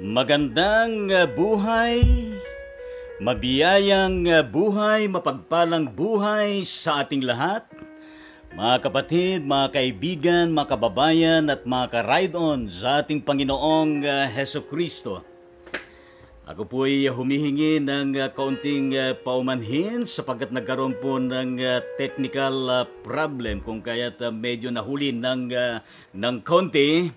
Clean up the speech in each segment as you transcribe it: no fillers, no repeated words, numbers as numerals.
Magandang buhay, mabiyayang buhay, mapagpalang buhay sa ating lahat. Mga kapatid, mga kaibigan, mga kababayan at mga ka-ride-on sa ating Panginoong Heso Kristo. Ako po ay humihingi ng kaunting paumanhin sapagkat nagkaroon po ng technical problem kung kaya't medyo nahuli ng konti.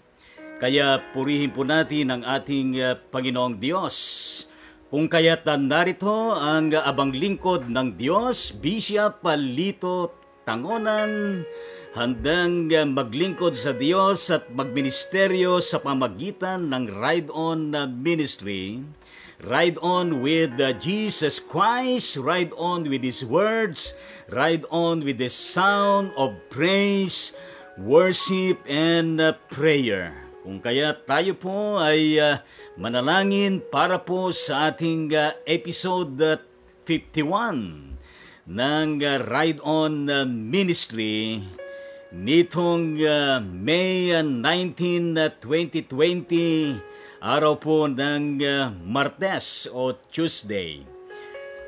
Kaya purihin po natin ang ating Panginoong Diyos. Kung kaya't narito ang abang lingkod ng Diyos, Bishop Lito Tangonan, handang maglingkod sa Diyos at magministeryo sa pamagitan ng Ride On Ministry. Ride on with Jesus Christ, ride on with His words, ride on with the sound of praise, worship, and prayer. Kung kaya tayo po ay manalangin para po sa ating episode 51 ng Ride On Ministry nitong May 19, 2020, araw po ng Martes o Tuesday.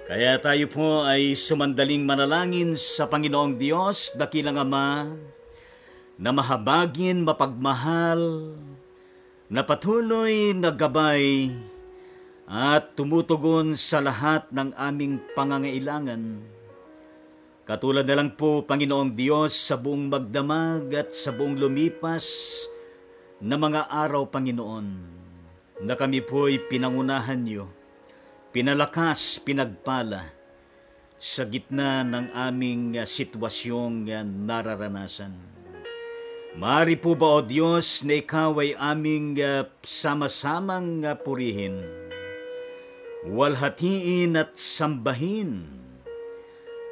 Kaya tayo po ay sumandaling manalangin sa Panginoong Diyos, dakilang Ama, na mahabagin, mapagmahal, na patuloy na gabay at tumutugon sa lahat ng aming pangangailangan. Katulad na lang po, Panginoong Diyos, sa buong magdamag at sa buong lumipas na mga araw, Panginoon, na kami po'y pinangunahan niyo, pinalakas, pinagpala sa gitna ng aming sitwasyong nararanasan. Maaari po ba, O Diyos, na Ikaw ay aming sama-samang purihin, walhatiin at sambahin,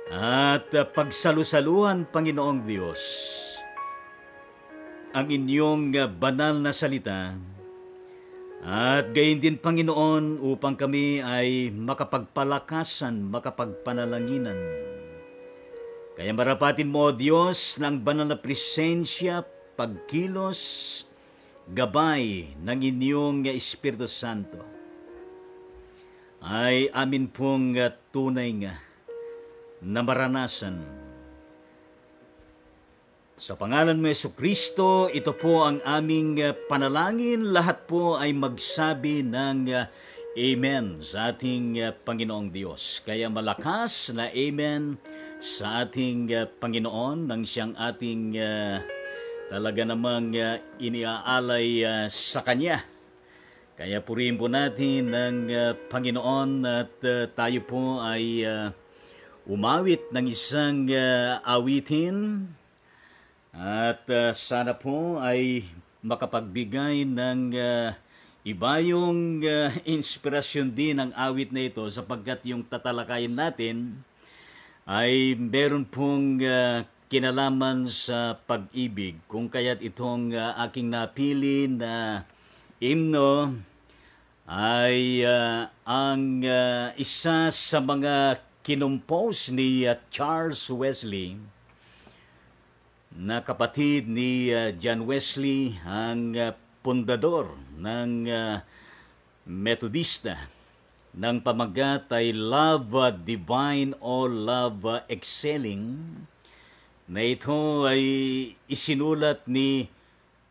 at pagsalusaluhan, Panginoong Diyos, ang inyong banal na salita, at gayon din, Panginoon, upang kami ay makapagpalakasan, makapagpanalanginan. Kaya marapatin mo, O Diyos, ng banal na presensya, pagkilos, gabay ng inyong Espiritu Santo. Ay amin pong tunay nga na maranasan. Sa pangalan mo, Jesucristo, ito po ang aming panalangin. Lahat po ay magsabi ng Amen sa ating Panginoong Diyos. Kaya malakas na Amen sa ating Panginoon nang siyang ating talaga namang iniaalay sa Kanya. Kaya purihin po natin ng Panginoon at tayo po ay umawit ng isang awitin at sana po ay makapagbigay ng ibayong inspirasyon din ang awit na ito sapagkat yung tatalakayin natin ay meron pong kinalaman sa pag-ibig. Kung kaya't itong aking napili na himno ay ang isa sa mga kinumpos ni Charles Wesley, na kapatid ni John Wesley, ang pundador ng Metodista, ng pamagat ay Love Divine o Love Excelling, na ito ay isinulat ni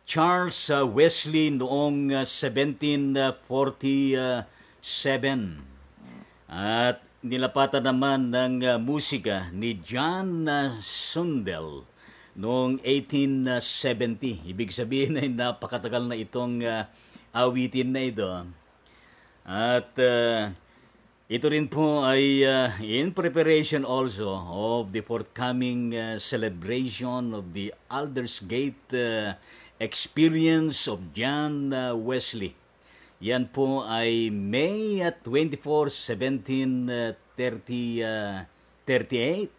Charles Wesley noong 1747 at nilapatan naman ng musika ni John Sundell noong 1870. Ibig sabihin ay napakatagal na itong awitin na ito. At ito rin po ay in preparation also of the forthcoming celebration of the Aldersgate experience of John Wesley. Yan po ay May 24, 1738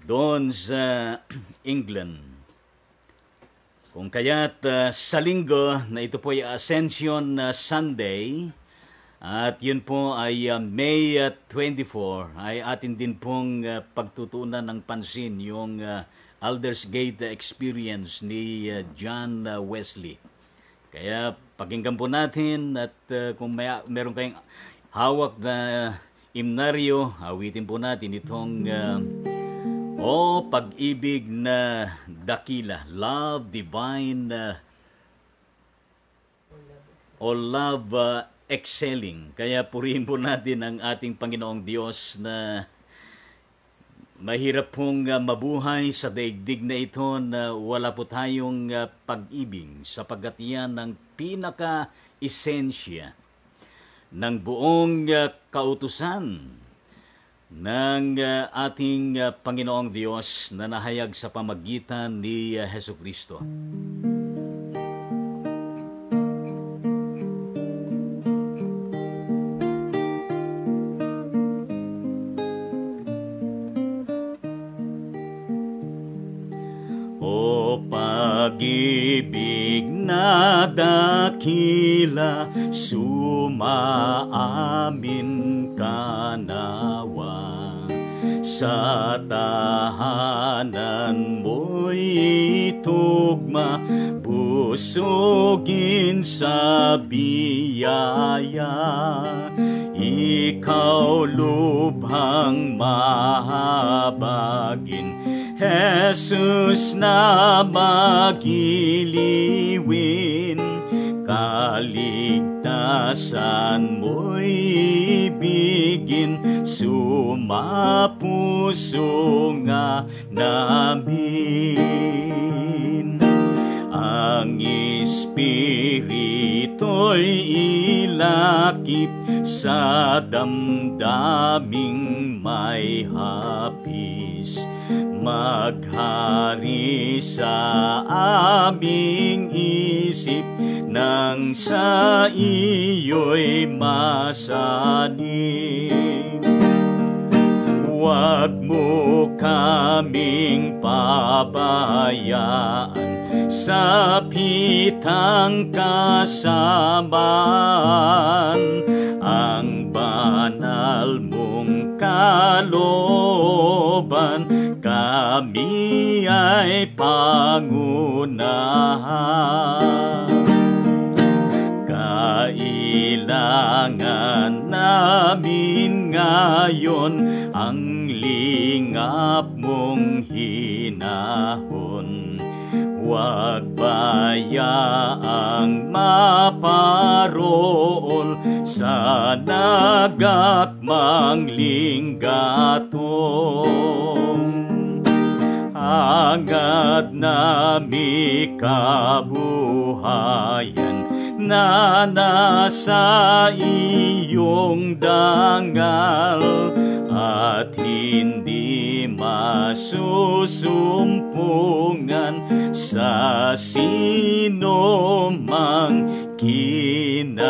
doon sa England. Kung kaya't sa linggo na ito po ay Ascension Sunday, at yun po ay May 24, ay atin din pong pagtutunan ng pansin yung Aldersgate experience ni John Wesley. Kaya pakinggan po natin at kung meron kayong hawak na himnaryo, awitin po natin itong O Pag-ibig na Dakila, Love Divine o Love Excelling. Kaya purihin po natin ang ating Panginoong Diyos na mahirap pong mabuhay sa daigdig na ito na wala po tayong pag-ibig, sapagkat yan ang pinaka-esensya ng buong kautusan ng ating Panginoong Diyos na nahayag sa pamagitan ni Hesukristo. O pag-ibig na dakila, sumaamin ka nawa. Sa tahanan mo'y tugma, busugin sa biyaya. Ikaw lubhang mahabagin, Jesus na magiliwin. Kaligtasan mo'y ibigin, sumapuso nga namin. Ang Espirito'y ilakip sa damdaming may hapis. Maghari sa aming isip, nang sa iyo'y masanin. Huwag mo kaming pabayaan sa pitang kasamaan. Ang banal mong kalooban, kami ay pangunahan. Kailangan namin ngayon ang lingap mong hinahon. Huwag bayaang maparol sa nagakmang linggatong. Hangad nami kabuhayan na nasa iyong dangal, at hindi masusumpungan sa sino mang kinapal.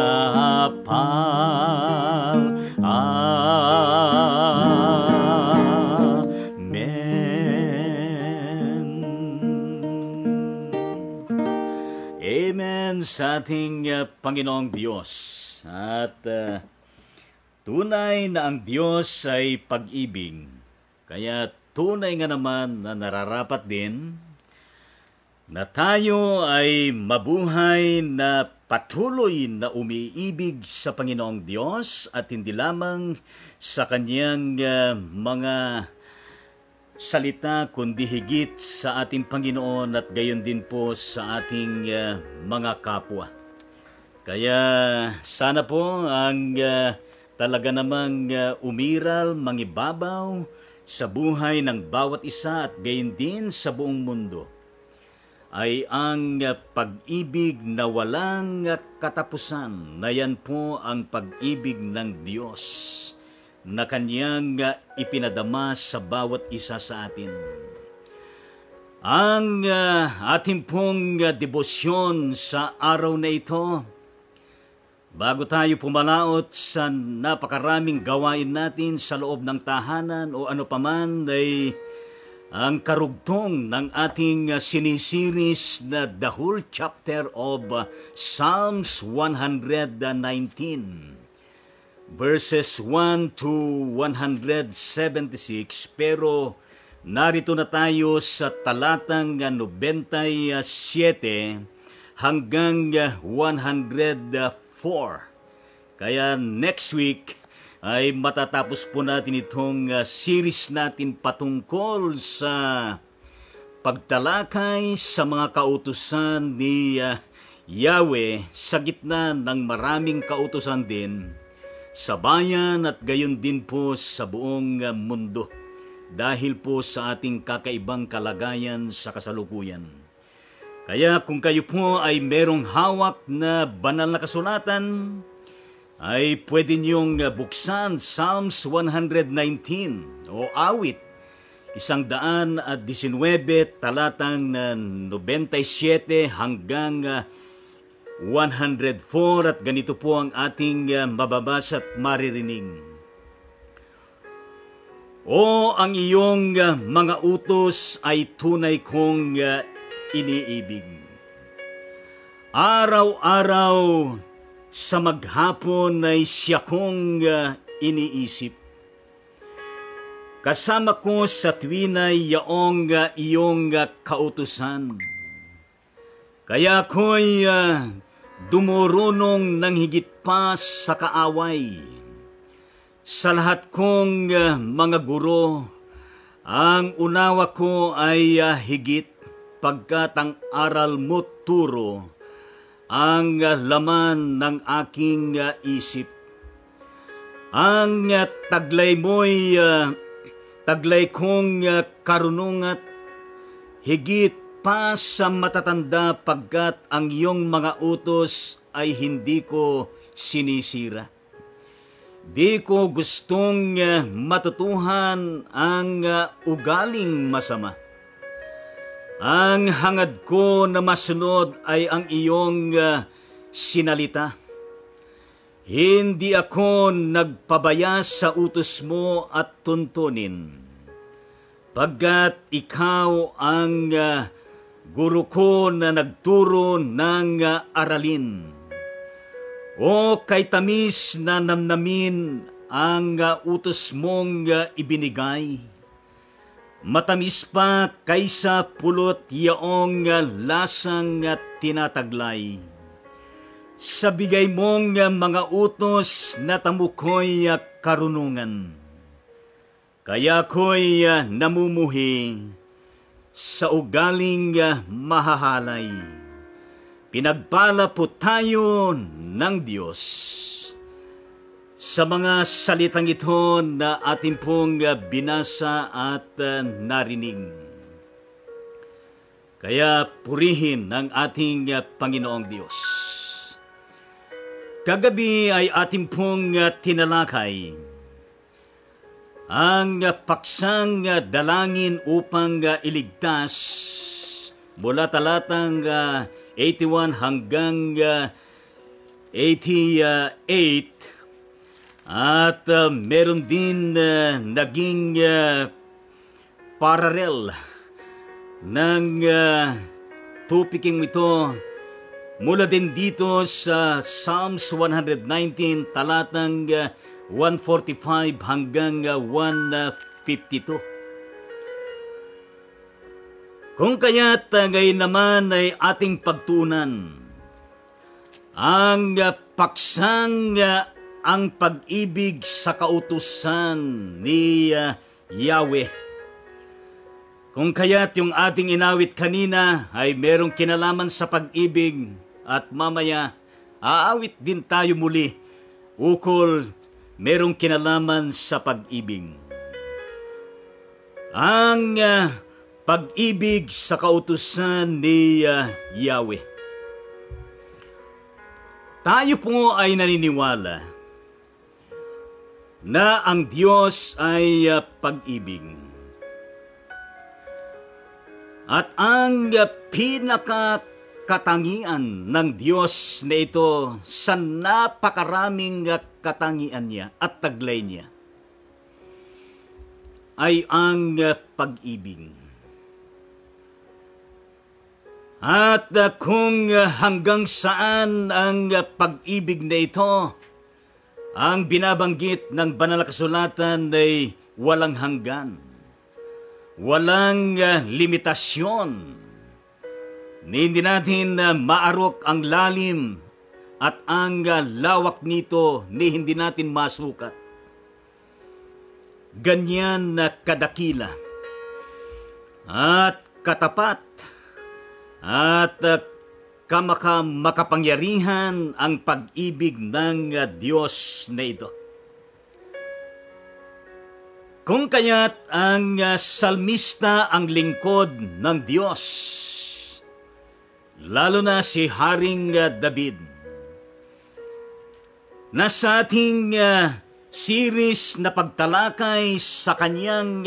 Amen sa ating Panginoong Diyos. At tunay na ang Diyos ay pag-ibig. Kaya tunay nga naman na nararapat din na tayo ay mabuhay na patuloy na umiibig sa Panginoong Diyos at hindi lamang sa Kanyang mga salita, kundi higit sa ating Panginoon at gayon din po sa ating mga kapwa. Kaya sana po ang talaga namang umiral, mangibabaw sa buhay ng bawat isa at gayon din sa buong mundo ay ang pag-ibig na walang katapusan, na yan po ang pag-ibig ng Diyos na Kanyang ipinadama sa bawat isa sa atin. Ang ating pong debosyon sa araw na ito, bago tayo pumalaot sa napakaraming gawain natin sa loob ng tahanan o ano paman, ay ang karugtong ng ating sinisiris na the whole chapter of Psalms 119. Verses 1 to 176, pero narito na tayo sa talatang 97 hanggang 104. Kaya next week ay matatapos po natin itong series natin patungkol sa pagtalakay sa mga kautusan ni Yahweh sa gitna ng maraming kautusan din sa bayan at gayon din po sa buong mundo dahil po sa ating kakaibang kalagayan sa kasalukuyan. Kaya kung kayo po ay merong hawak na banal na kasulatan, ay pwede niyong buksan Psalms 119 o awit 119 talatang 97 hanggang 104 at ganito po ang ating mababasa at maririnig. O ang iyong mga utos ay tunay kong iniibig. Araw-araw sa maghapon ay siya kong iniisip. Kasama ko sa tuwinay yaong iyong kautusan. Kaya ako'y dumurunong ng higit pa sa kaaway. Sa lahat kong mga guro, ang unawa ko ay higit pagkat ang aral mo turo ang laman ng aking isip. Ang taglay mo'y taglay kong karunungat, higit pa sa matatanda pagkat ang iyong mga utos ay hindi ko sinisira. Di ko gustong matutuhan ang ugaling masama. Ang hangad ko na masunod ay ang iyong sinalita. Hindi ako nagpabaya sa utos mo at tuntunin, pagkat ikaw ang guro ko na nagturo ng aralin. O kay tamis na namnamin ang utos mong ibinigay, matamis pa kaysa pulot yaong lasang at tinataglay. Sa bigay mong mga utos na tamukoy karunungan. Kaya ko'y namumuhi sa ugaling mahahalay. Pinagpala po tayo ng Diyos sa mga salitang ito na ating pong binasa at narinig. Kaya purihin ang ating Panginoong Diyos. Kagabi ay ating pong tinalakay ang paksang dalangin upang iligtas mula talatang 81 hanggang 88. At meron din naging parallel ng topiking ito mula din dito sa Psalms 119 talatang 145 hanggang 152. Kung kaya't ngayon naman ay ating pagtuunan ang paksang ang pag-ibig sa kautusan ni Yahweh. Kung kaya't yung ating inawit kanina ay merong kinalaman sa pag-ibig at mamaya aawit din tayo muli ukol merong kinalaman sa pag-ibig. Ang pag-ibig sa kautusan ni Yahweh. Tayo po ay naniniwala na ang Diyos ay pag-ibig. At ang pinakakatangian ng Diyos na ito sa napakaraming katangian niya at taglay niya ay ang pag-ibig. At kung hanggang saan ang pag-ibig na ito, ang binabanggit ng banal na kasulatan ay walang hanggan, walang limitasyon. ni hindi natin maarok ang lalim at ang lawak nito ni hindi natin masukat. Ganyan na kadakila at katapat at makapangyarihan ang pag-ibig ng Diyos na ito. Kung kaya't ang salmista ang lingkod ng Diyos, lalo na si Haring David, nasa ating series na pagtalakay sa kanyang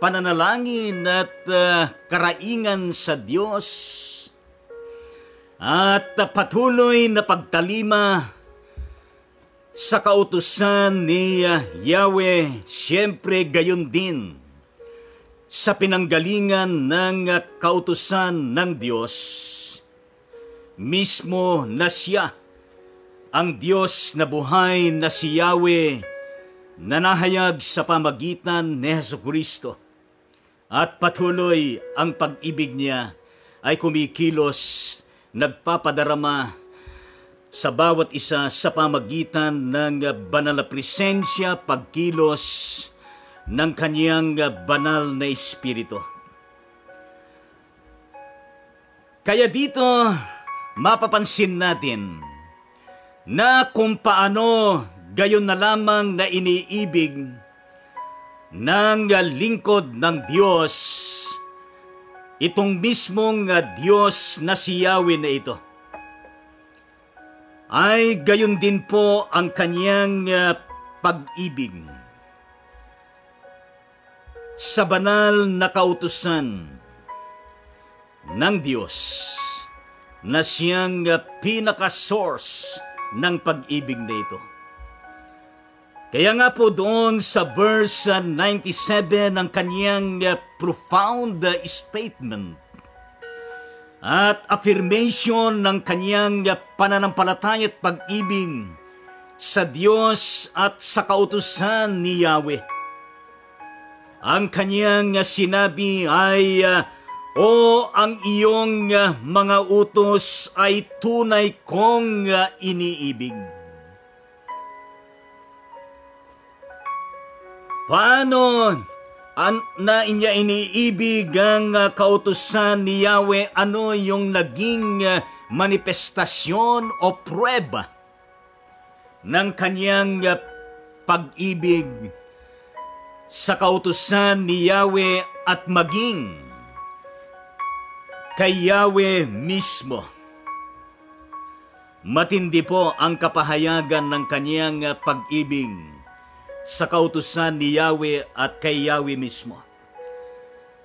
pananalangin at karaingan sa Diyos at patuloy na pagtalima sa kautusan ni Yahweh, siyempre gayon din sa pinanggalingan ng kautusan ng Diyos, mismo na siya, ang Diyos na buhay na si Yahweh, na nahayag sa pamagitan ni Jesucristo. At patuloy ang pag-ibig niya ay kumikilos, nagpapadarama sa bawat isa sa pamagitan ng banal na presensya, pagkilos ng kanyang banal na Espiritu. Kaya dito, mapapansin natin na kung paano gayon na lamang na iniibig ng lingkod ng Diyos itong mismong Diyos na si Yahweh na ito, ay gayon din po ang kanyang pag-ibig sa banal na kautusan ng Diyos na siyang pinaka-source ng pag-ibig na ito. Kaya nga po doon sa verse 97 ng kanyang profound statement at affirmation ng kanyang pananampalataya at pag-ibig sa Diyos at sa kautusan ni Yahweh. Ang kanyang sinabi ay, "O ang iyong mga utos ay tunay kong iniibig." Paano na inya iniibig ang kautusan ni Yahweh? Ano yung naging manifestasyon o prueba ng kanyang pag-ibig sa kautusan ni Yahweh at maging kay Yahweh mismo? Matindi po ang kapahayagan ng kanyang pag-ibig sa kautusan ni Yahweh at kay Yahweh mismo,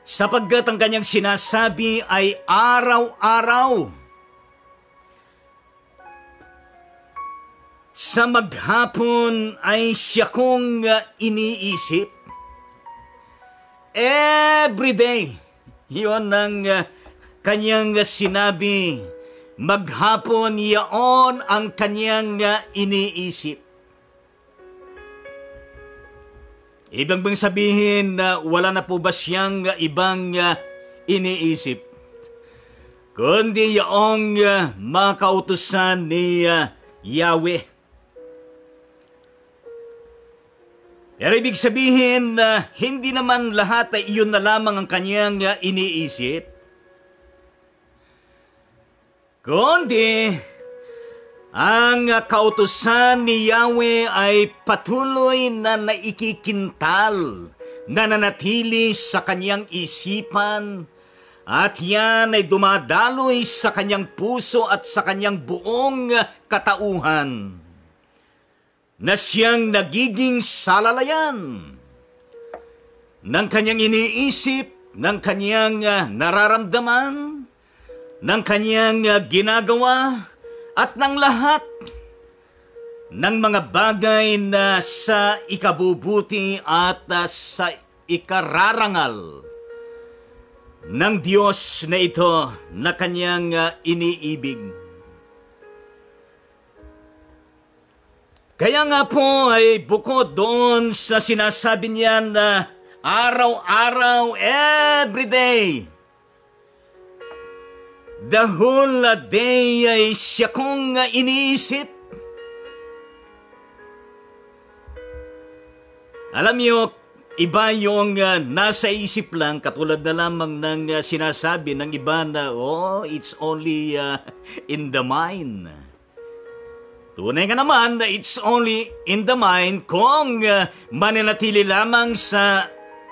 sapagkat ang kanyang sinasabi ay araw-araw. Sa maghapon ay siya kong iniisip. Every day, yun ang kanyang sinabi. Maghapon, yaon ang kanyang iniisip. Ibang bang sabihin na wala na po ba siyang ibang iniisip, kundi yung mga kautusan ni Yahweh? Pero ibig sabihin na hindi naman lahat ay iyon na lamang ang kanyang iniisip, kundi ang kautusan ni Yahweh ay patuloy na naikikintal, na nanatili sa kanyang isipan, at yan ay dumadaloy sa kanyang puso at sa kanyang buong katauhan, na siyang nagiging salalayan ng kanyang iniisip, ng kanyang nararamdaman, ng kanyang ginagawa, at ng lahat ng mga bagay na sa ikabubuti at sa ikararangal ng Diyos na ito na kanyang iniibig. Kaya nga po ay bukod doon sa sinasabi niya na araw-araw, everyday, The whole day ay siya kong iniisip. Alam niyo, iba yung nasa isip lang, katulad na lamang ng sinasabi ng iba na, it's only in the mind. Tunay nga naman na it's only in the mind kung mananatili lamang sa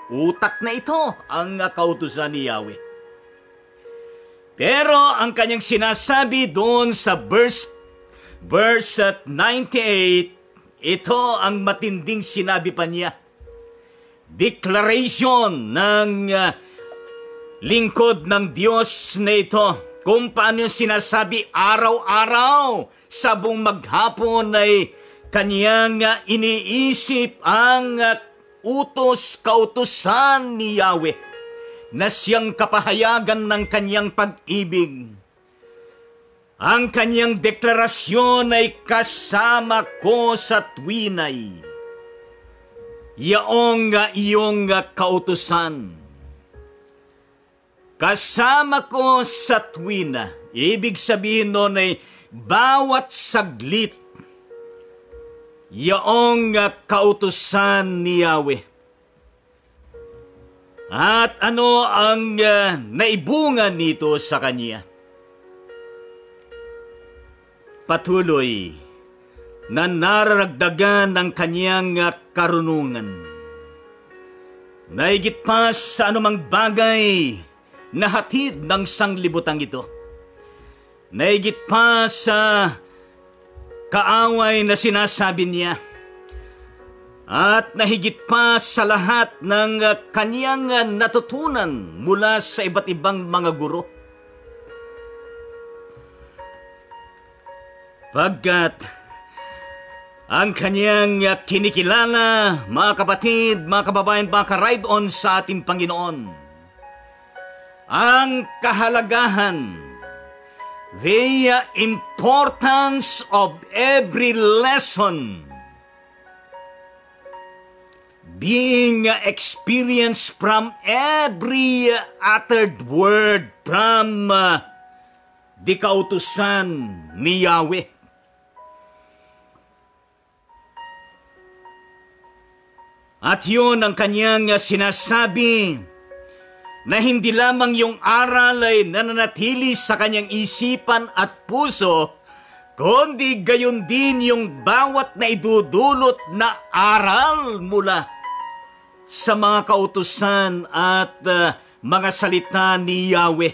utak na ito ang kautusan ni Yahweh. Pero ang kanyang sinasabi doon sa verse 98, ito ang matinding sinabi pa niya. Declaration ng lingkod ng Diyos na ito. Kung paano sinasabi araw-araw sa buong maghapon ay kanyang iniisip ang kautusan ni Yahweh na siyang kapahayagan ng kanyang pag-ibig. Ang kanyang deklarasyon ay kasama ko sa tuwinay. Yaong iyong kautusan. Kasama ko sa tuwina. Ibig sabihin nun ay bawat saglit. Yaong kautusan ni Yahweh. At ano ang naibunga nito sa kanya? Patuloy na nararagdagan ng kanyang karunungan. Naigit pa sa anumang bagay na hatid ng sanglibutang ito. Naigit pa sa kaaway na sinasabi niya. At nahigit pa sa lahat ng kanyang natutunan mula sa iba't ibang mga guro. Pagkat ang kanyang kinikilala, mga kapatid, mga kababayan, mga ka-ride on sa ating Panginoon, ang kahalagahan, the importance of every lesson being experienced from every uttered word from the kautusan ni Yahweh. At yun ang kanyang sinasabi na hindi lamang yung aral ay nananatili sa kanyang isipan at puso, kundi gayon din yung bawat na idudulot na aral mula sa mga kautusan at mga salita ni Yahweh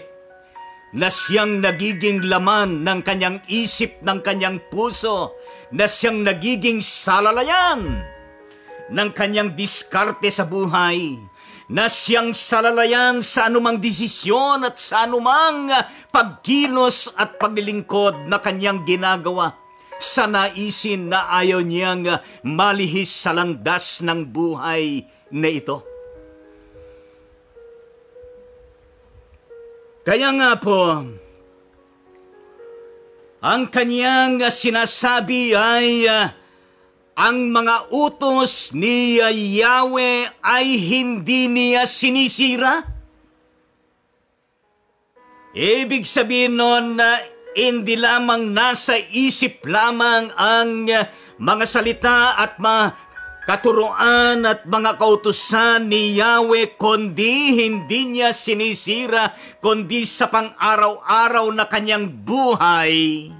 na siyang nagiging laman ng kanyang isip, ng kanyang puso, na siyang nagiging salalayan ng kanyang diskarte sa buhay, na siyang salalayan sa anumang desisyon at sa anumang pagkilos at paglilingkod na kanyang ginagawa sa naisin na ayaw niyang malihis sa landas ng buhay na ito. Kaya nga po, ang kanyang sinasabi ay ang mga utos ni Yahweh ay hindi niya sinisira. Ibig sabihin nun na hindi lamang nasa isip lamang ang mga salita at mga katuruan at mga kautusan ni Yahweh, kundi hindi niya sinisira, kundi sa pang-araw-araw na kanyang buhay.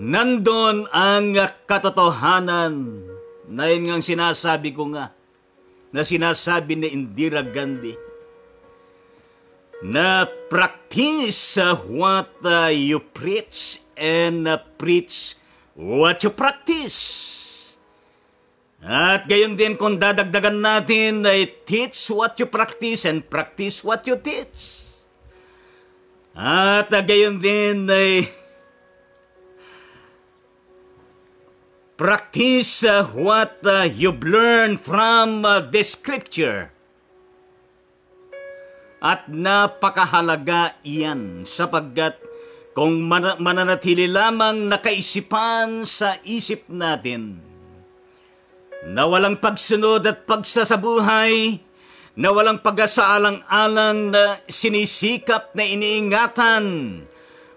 Nandun ang katotohanan na yun nga sinasabi ko nga, na sinasabi ni Indira Gandhi, na practice what you preach and preach what you practice. At gayon din kung dadagdagan natin ay teach what you practice and practice what you teach. At gayon din ay practice what you've learned from the scripture. At napakahalaga iyan sapagkat kung mananatili lamang nakaisipan sa isip natin na walang pagsunod at pagsasabuhay, na walang pag-asaalang-alang na sinisikap na iniingatan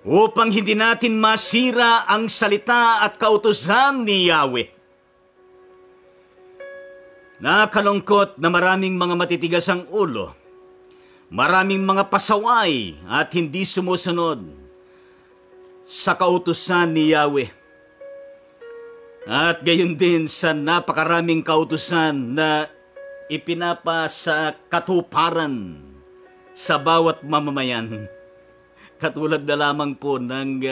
upang hindi natin masira ang salita at kautusan ni Yahweh. Nakakalungkot na maraming mga matitigas ang ulo, maraming mga pasaway at hindi sumusunod sa kautusan ni Yahweh. At gayon din sa napakaraming kautusan na ipinapa sa katuparan sa bawat mamamayan. Katulad na lamang po ng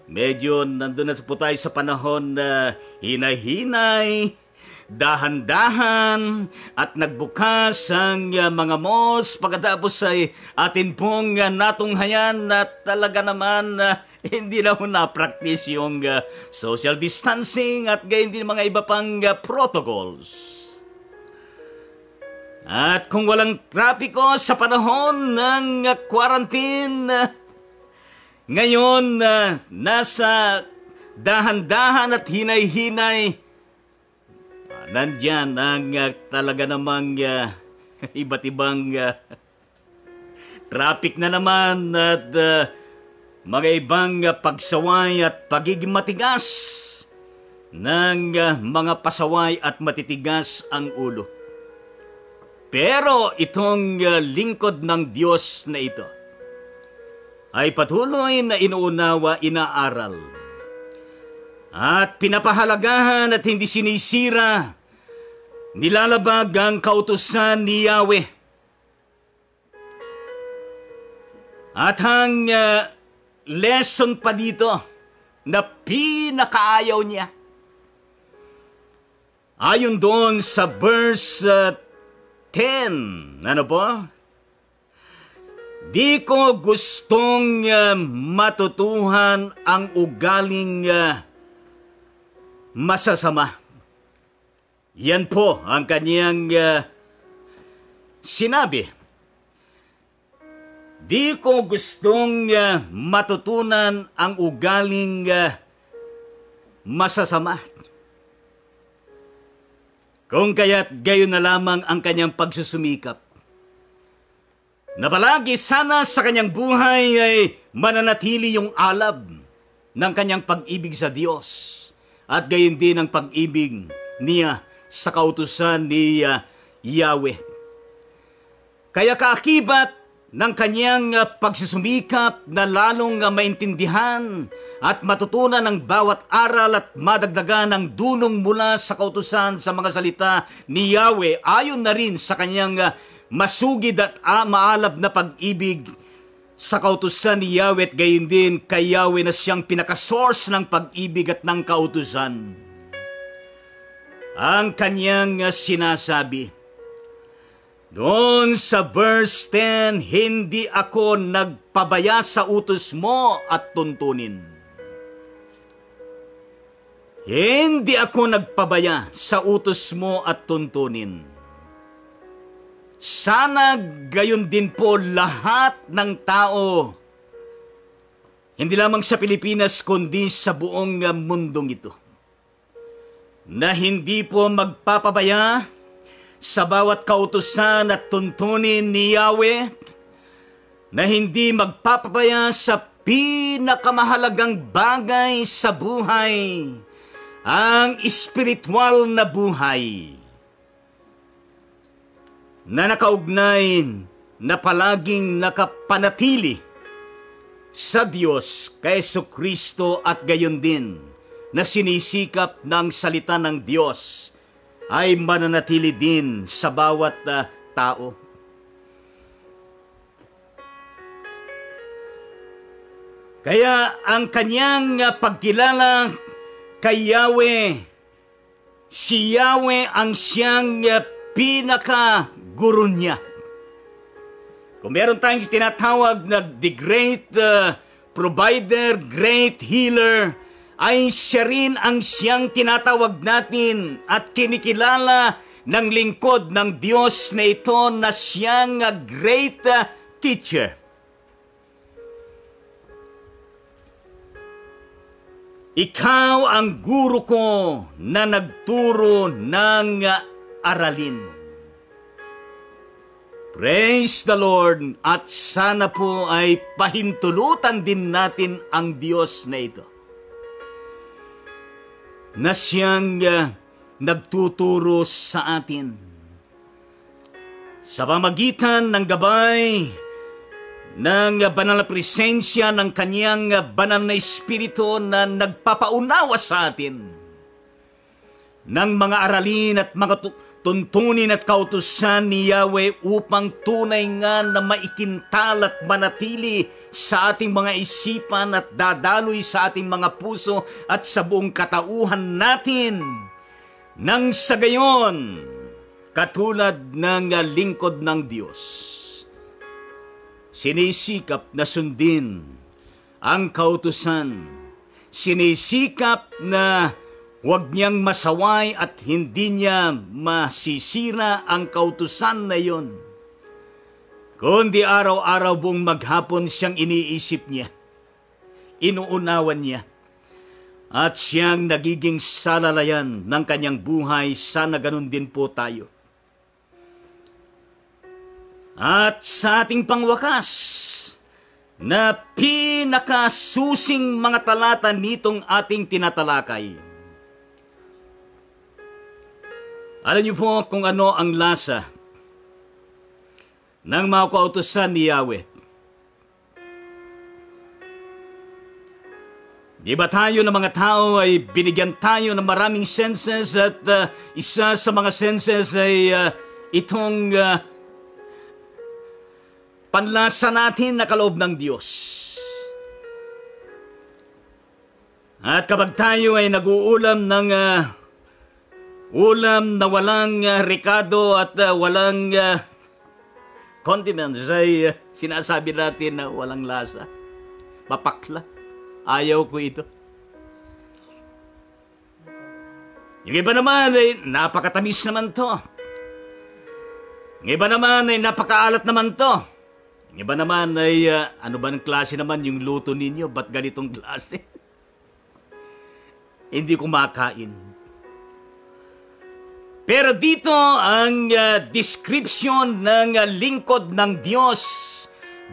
medyo nandun na po tayo sa panahon na hinay-hinay, dahan-dahan at nagbukas ang mga malls pagkatapos ay atin pong natunghayan na talaga naman hindi na ho na-practice yung social distancing at gayon din mga iba pang protocols. At kung walang trapiko sa panahon ng quarantine, ngayon nasa dahan-dahan at hinay-hinay, nandyan ang talaga namang iba't ibang traffic na naman at mga ibang pagsaway at pagiging matigas ng mga pasaway at matitigas ang ulo. Pero itong lingkod ng Diyos na ito ay patuloy na inuunawa, inaaral at pinapahalagahan at hindi sinisira, nilalabag ang kautusan ni Yahweh. At ang lesson pa dito na pinakaayaw niya, ayon doon sa verse 10, ano po? Di ko gustong matutuhan ang ugaling masasama. Yan po ang kanyang sinabi. Di ko gustong matutunan ang ugaling masasama. Kung kaya't gayon na lamang ang kanyang pagsusumikap, na palagi sana sa kanyang buhay ay mananatili yung alab ng kanyang pag-ibig sa Diyos at gayon din ang pag-ibig niya sa kautusan ni Yahweh. Kaya kaakibat ng kanyang pagsusumikap na lalong maintindihan at matutunan ng bawat aral at madagdagan ng dulong mula sa kautusan sa mga salita ni Yahweh ayon na rin sa kanyang masugid at maalab na pag-ibig sa kautusan ni Yahweh at gayon din kay Yahweh na siyang pinaka-source ng pag-ibig at ng kautusan. Ang kanyang sinasabi doon sa verse 10, hindi ako nagpabaya sa utos mo at tuntunin. Hindi ako nagpabaya sa utos mo at tuntunin. Sana gayon din po lahat ng tao, hindi lamang sa Pilipinas kundi sa buong mundong ito, na hindi po magpapabaya sa bawat kautusan at tuntunin ni Yahweh, na hindi magpapabaya sa pinakamahalagang bagay sa buhay, ang espiritual na buhay, na nakaugnay na palaging nakapanatili sa Diyos kay Jesucristo at gayon din na sinisikap ng salita ng Diyos ay mananatili din sa bawat tao. Kaya ang kanyang pagkilala kay Yahweh, si Yahweh ang siyang pinaka-guru niya. Kung meron tayong tinatawag na the great provider, great healer, ay siya rin ang siyang tinatawag natin at kinikilala ng lingkod ng Diyos na ito na siyang great teacher. Ikaw ang guro ko na nagturo ng aralin. Praise the Lord! At sana po ay pahintulutan din natin ang Diyos na ito, na siyang nagtuturo sa atin sa pamagitan ng gabay ng banal na presensya ng kanyang banal na espiritu na nagpapaunawa sa atin ng mga aralin at mga tuntunin at kautusan ni Yahweh upang tunay nga na maikintal at manatili sa ating mga isipan at dadaloy sa ating mga puso at sa buong katauhan natin. Nang sa gayon, katulad ng lingkod ng Diyos, sinisikap na sundin ang kautusan, sinisikap na huwag niyang masaway at hindi niya masisira ang kautusan na yon, kundi araw-araw buong maghapon siyang iniisip niya, inuunawan niya, at siyang nagiging salalayan ng kanyang buhay. Sana ganun din po tayo. At sa ating pangwakas na pinakasusing mga talata nitong ating tinatalakay, alam niyo po kung ano ang lasa ng mga kautusan ni Yahweh. Di ba tayo ng mga tao ay binigyan tayo ng maraming senses at isa sa mga senses ay itong panlasa natin na kaloob ng Diyos. At kapag tayo ay nag-uulam ng ulam na walang ricado at walang condiments, ay sinasabi natin na walang lasa. Papakla. Ayaw ko ito. Yung iba naman ay napakatamis naman to. Yung iba naman ay napakaalat naman to. Yung iba naman ay ano ba ng klase naman yung luto ninyo? Ba't ganitong klase? Hindi ko makain. Pero dito ang description ng lingkod ng Diyos,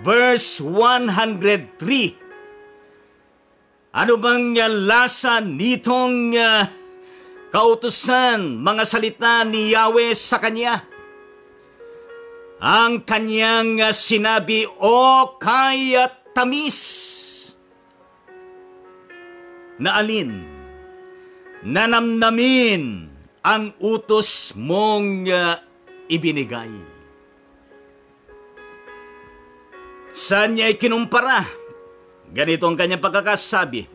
verse 103. Ano bang lasa nitong kautusan, mga salita ni Yahweh sa kanya? Ang kanyang sinabi, o kaya tamis na alin, nanamnamin ang utos mong ibinigay. Saan niya ikinumpara? Ganito ang kanyang pagkakasabi,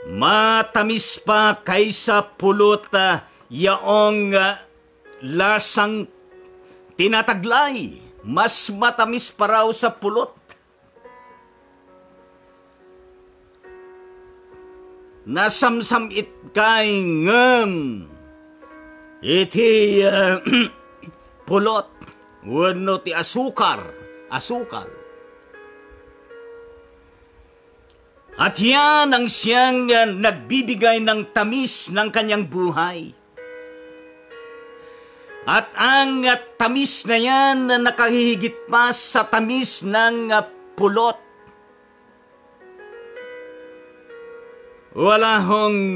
matamis pa kaysa pulot yaong lasang tinataglay. Mas matamis pa raw sa pulot. Nasamsam it kay ngem iti pulot wano ti asukal. At yan ang siyang nagbibigay ng tamis ng kanyang buhay. At ang tamis na yan na nakahihigit pa sa tamis ng pulot. Wala hong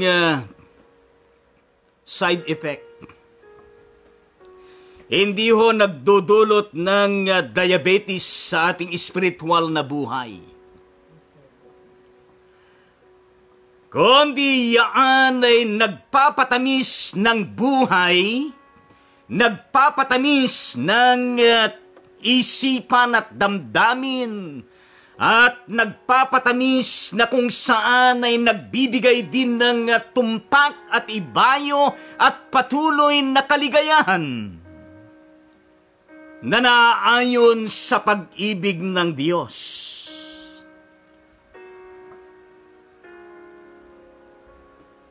side effect. Hindi ho nagdudulot ng diabetes sa ating spiritual na buhay. Kundi yaan ay nagpapatamis ng buhay, nagpapatamis ng isipan at damdamin, at nagpapatamis na kung saan ay nagbibigay din ng tumpak at ibayo at patuloy na kaligayahan na naaayon sa pag-ibig ng Diyos.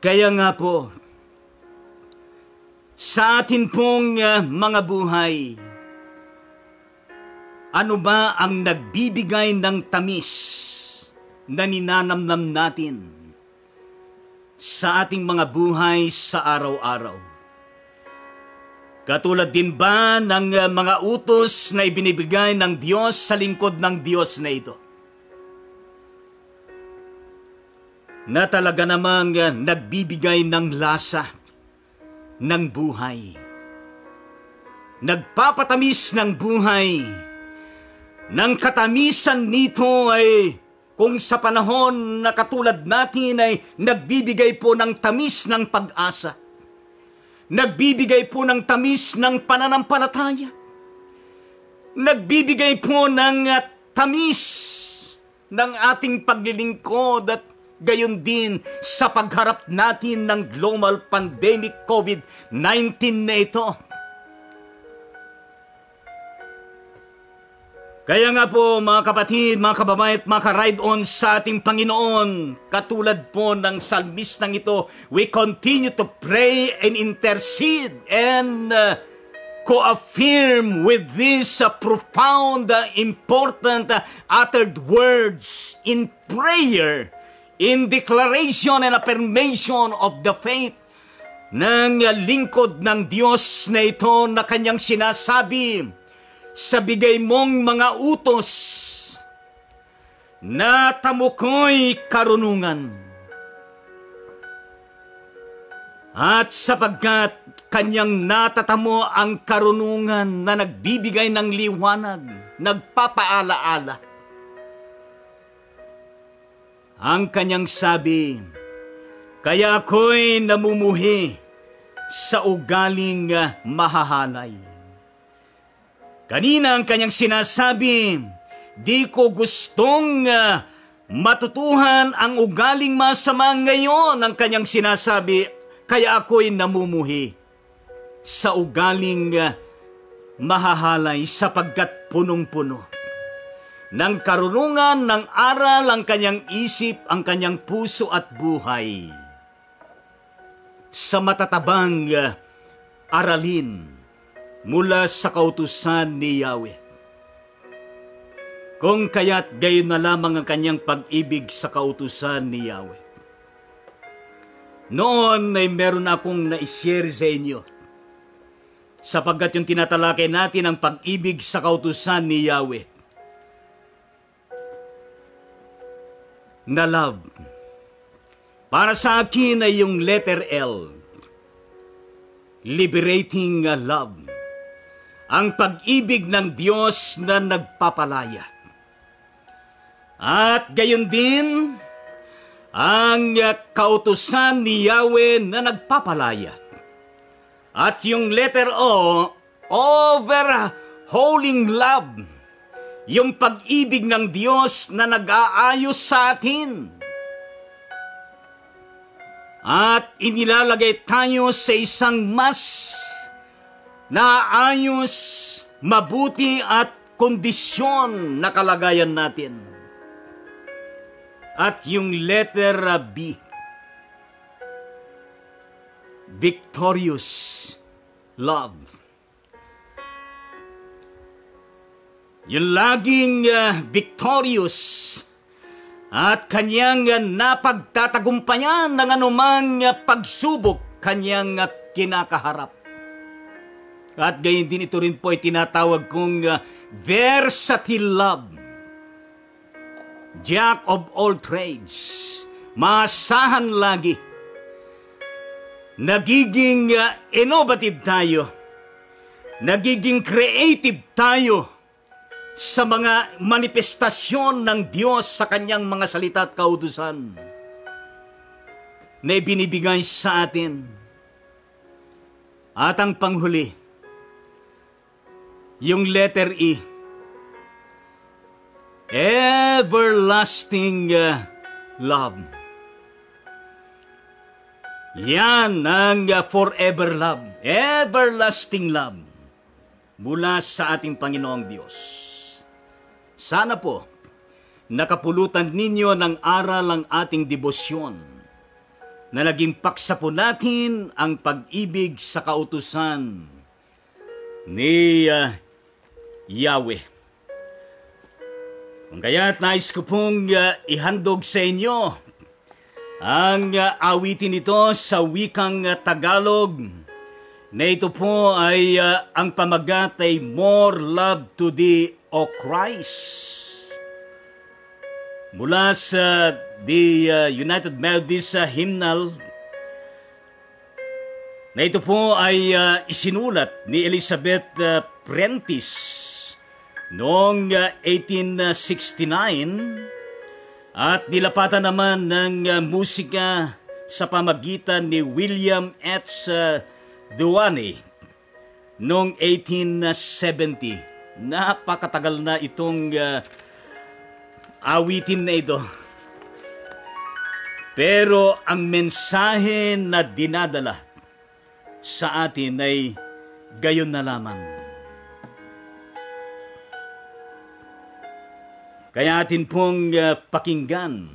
Kaya nga po, sa atin pong mga buhay, ano ba ang nagbibigay ng tamis na ninanamnam natin sa ating mga buhay sa araw-araw? Katulad din ba ng mga utos na ibinibigay ng Diyos sa lingkod ng Diyos na ito? Na talaga namang nagbibigay ng lasa ng buhay. Nagpapatamis ng buhay. Nang katamisan nito ay kung sa panahon na katulad natin ay nagbibigay po ng tamis ng pag-asa. Nagbibigay po ng tamis ng pananampalataya. Nagbibigay po ng tamis ng ating paglilingkod at gayon din sa pagharap natin ng global pandemic COVID-19 na ito. Kaya nga po mga kapatid, mga kababayan at mga ka-ride-on sa ating Panginoon, katulad po ng salmistang ito, we continue to pray and intercede and co-affirm with these profound, important uttered words in prayer, in declaration and affirmation of the faith ng lingkod ng Diyos na ito na kanyang sinasabi, sa bigay mong mga utos, natamo ko'y karunungan. At sapagkat kanyang natatamo ang karunungan na nagbibigay ng liwanag, nagpapaalaala. Ang kanyang sabi, kaya ako'y namumuhi sa ugaling mahahalay. Kanina ang kanyang sinasabi, di ko gustong matutuhan ang ugaling masama ngayon. Ang kanyang sinasabi, kaya ako'y namumuhi sa ugaling mahahalay sapagkat punong-puno ng karunungan, ng aral ang kanyang isip, ang kanyang puso at buhay sa matatabang aralin mula sa kautusan ni Yahweh. Kung kaya't gayon na lamang ang kanyang pag-ibig sa kautusan ni Yahweh. Noon ay meron akong na-share sa inyo, sapagkat yung tinatalakay natin ang pag-ibig sa kautusan ni Yahweh. Na love. Para sa akin ay yung letter L. Liberating love. Ang pag-ibig ng Diyos na nagpapalaya. At gayon din, ang kautusan ni Yahweh na nagpapalaya. At yung letter O, overhauling love. Yung pag-ibig ng Diyos na nag-aayos sa atin. At inilalagay tayo sa isang mas naayos, mabuti at kondisyon na kalagayan natin. At yung letter B, victorious love. Yung laging victorious at kanyang napagtatagumpayan ng anumang pagsubok kanyang kinakaharap. At gayon din ito rin po ay tinatawag kong versatile love. Jack of all trades. Maasahan lagi. Nagiging innovative tayo. Nagiging creative tayo sa mga manifestasyon ng Diyos sa kanyang mga salita at kautusan na ibinibigay sa atin. At ang panghuli, yung letter E, everlasting love. Yan ang forever love, everlasting love mula sa ating Panginoong Diyos. Sana po, nakapulutan ninyo ng aral ang ating debosyon na naging paksa po natin ang pag-ibig sa kautusan ni Yahweh. Kung kaya't nais ko pong ihandog sa inyo ang awitin ito sa wikang Tagalog. na ito po ay ang pamagat ay More Love to Thee, O Christ. Mula sa the United Methodist Hymnal, na ito po ay isinulat ni Elizabeth Prentice noong 1869 at nilapatan naman ng musika sa pamagitan ni William H. Duane noong 1870. Napakatagal na itong awitin na ito. Pero ang mensahe na dinadala sa atin ay gayon na lamang. Kaya atin pong pakinggan.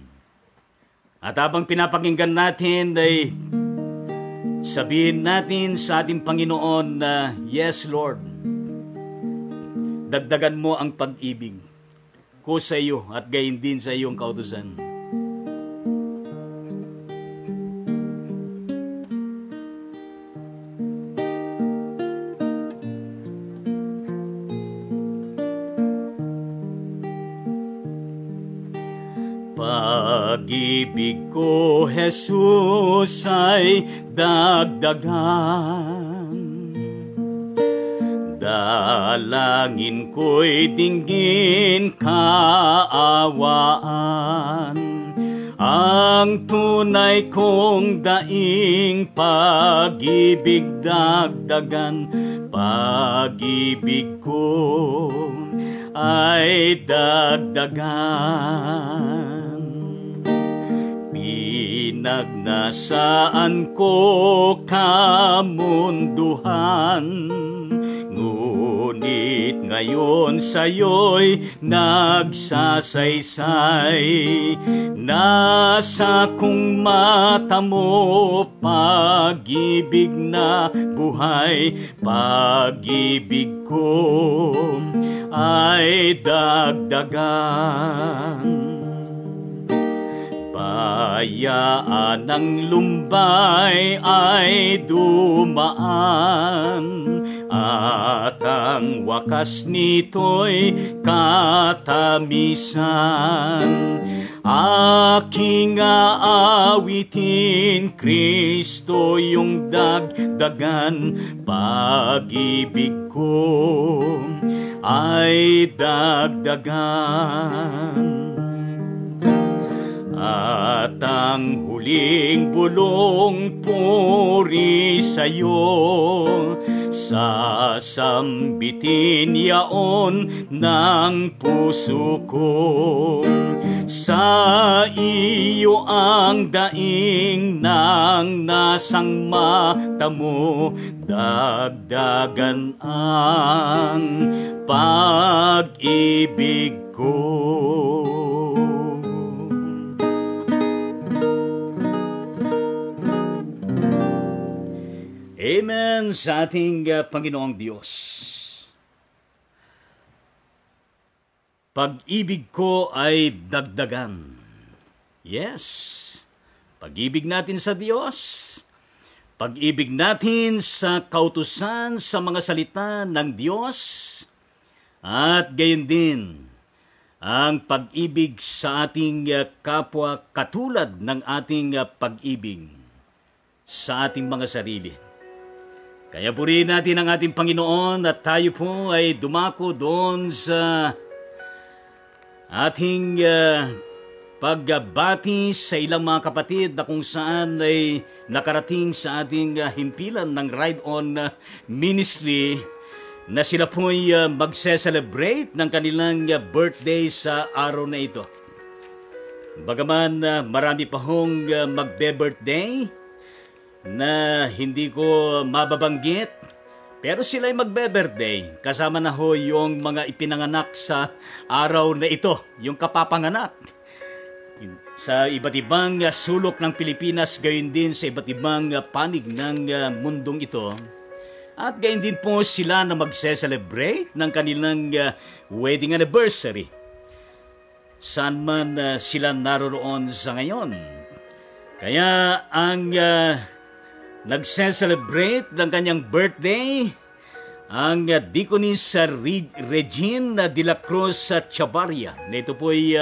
At habang pinapakinggan natin ay sabihin natin sa ating Panginoon na, Yes, Lord, dagdagan mo ang pag-ibig ko sa iyo at gayon din sa iyong kautusan. Pag-ibig ko, Jesus, ay dagdagan. Dalangin ko'y dinggin kaawaan. Ang tunay kong daing pag-ibig dagdagan. Pag-ibig ko ay dagdagan. Pinagnasaan ko kamunduhan, ngunit ngayon sa'yo'y nagsasaysay. Nasa kong mata mo pag-ibig na buhay, pag-ibig ko ay dagdagan. Bayaan ng lumbay ay dumaan, at ang wakas nito'y katamisan. Aking aawitin, Kristo yung dagdagan, pag-ibig ko ay dagdagan. At ang huling bulong puri sa'yo, sasambitin yaon ng puso ko. Sa iyo ang daing ng nasang mata mo, dagdagan ang pag-ibig ko. Amen sa ating Panginoong Diyos. Pag-ibig ko ay dagdagan. Yes, pag-ibig natin sa Diyos, pag-ibig natin sa kautusan, sa mga salita ng Diyos, at gayon din ang pag-ibig sa ating kapwa katulad ng ating pag-ibig sa ating mga sarili. Kaya purihin natin ang ating Panginoon at tayo po ay dumako doon sa ating pagbati sa ilang mga kapatid na kung saan ay nakarating sa ating himpilan ng Ride On Ministry na sila po ay magse-celebrate ng kanilang birthday sa araw na ito. Bagaman marami pa hong magbe-birthday na hindi ko mababanggit, pero sila ay magbe-birthday. Kasama na ho yung mga ipinanganak sa araw na ito, yung kapapanganak. Sa iba't ibang sulok ng Pilipinas, gayon din sa iba't ibang panig ng mundong ito. At gayon din po sila na magse-celebrate ng kanilang wedding anniversary. Saan man sila naroroon sa ngayon. Kaya ang nagse-celebrate ng kanyang birthday ang Deaconess Regine de la Cruz Chavarria. Ito po ay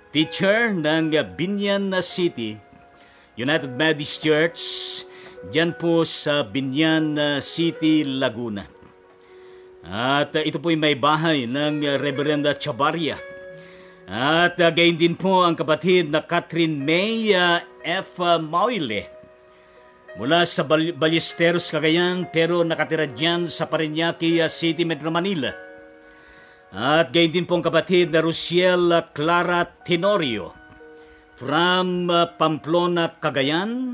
teacher ng Binyan City United Methodist Church, diyan po sa Binyan City, Laguna. At ito po ay may bahay ng Reverend Chavarria. At gayon din po ang kapatid na Catherine May F. Mauile mula sa Ballesteros, Cagayan, pero nakatira dyan sa Parañaque City, Metro Manila. At gayon din po ang kapatid na Rociel Clara Tenorio from Pamplona, Cagayan.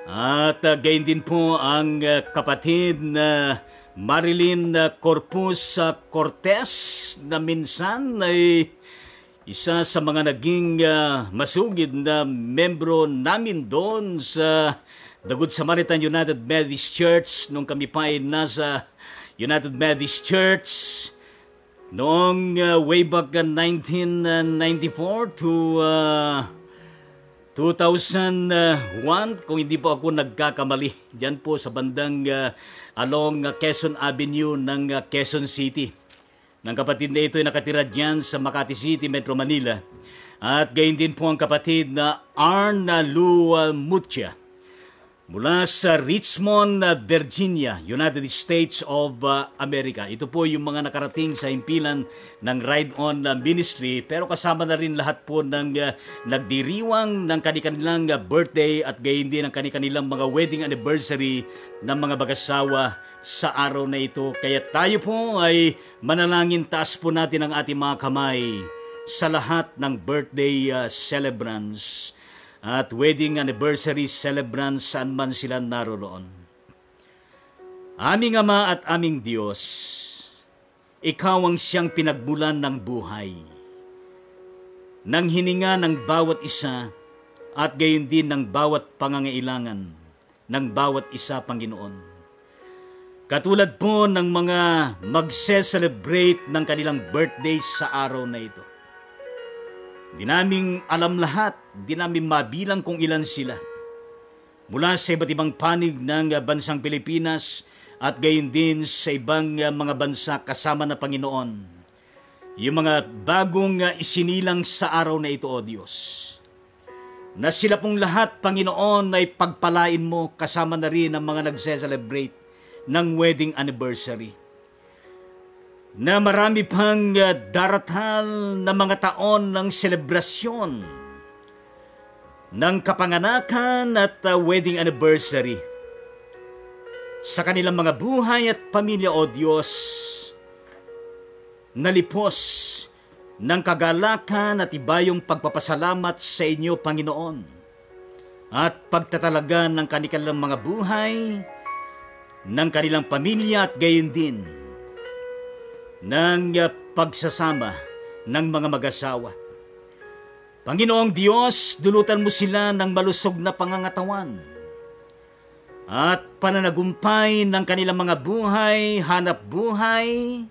At gayon din po ang kapatid na Marilyn Corpus Cortez na minsan ay isa sa mga naging masugid na membro namin doon sa The Good Samaritan United Methodist Church nung kami pa ay nasa United Methodist Church noong way back 1994 to 2001, kung hindi po ako nagkakamali, dyan po sa bandang along Quezon Avenue ng Quezon City. Ng kapatid na ito ay nakatira dyan sa Makati City, Metro Manila. At gayon din po ang kapatid na Arna Lu Mutia mula sa Richmond, Virginia, United States of America. Ito po yung mga nakarating sa himpilan ng Ride On Ministry, pero kasama na rin lahat po ng nagdiriwang ng kanilang birthday at gayon din ang kanilang mga wedding anniversary ng mga mag-asawa sa araw na ito. Kaya tayo po ay manalangin, taas po natin ang ating mga kamay sa lahat ng birthday celebrants at wedding anniversary celebrants saan man sila naroon. Aming Ama at aming Diyos, Ikaw ang siyang pinagbulan ng buhay, ng hininga ng bawat isa at gayon din ng bawat pangangailangan ng bawat isa, Panginoon. Katulad po ng mga magse-celebrate ng kanilang birthday sa araw na ito. Di namin alam lahat, di namin mabilang kung ilan sila. Mula sa iba't ibang panig ng bansang Pilipinas at gayon din sa ibang mga bansa kasama na Panginoon. Yung mga bagong isinilang sa araw na ito, O Diyos. Na sila pong lahat, Panginoon, ay pagpalain mo kasama na rin ang mga nagse-celebrate ng wedding anniversary. Na marami pang daratal na mga taon ng selebrasyon ng kapanganakan at wedding anniversary sa kanilang mga buhay at pamilya, O Diyos, nalipos ng kagalakan at ibayong pagpapasalamat sa inyo, Panginoon, at pagtatalaga ng kanilang mga buhay, ng kanilang pamilya at gayon din ng pagsasama ng mga mag-asawa. Panginoong Diyos, dulutan mo sila ng malusog na pangangatawan at pananagumpay ng kanilang mga buhay, hanap buhay,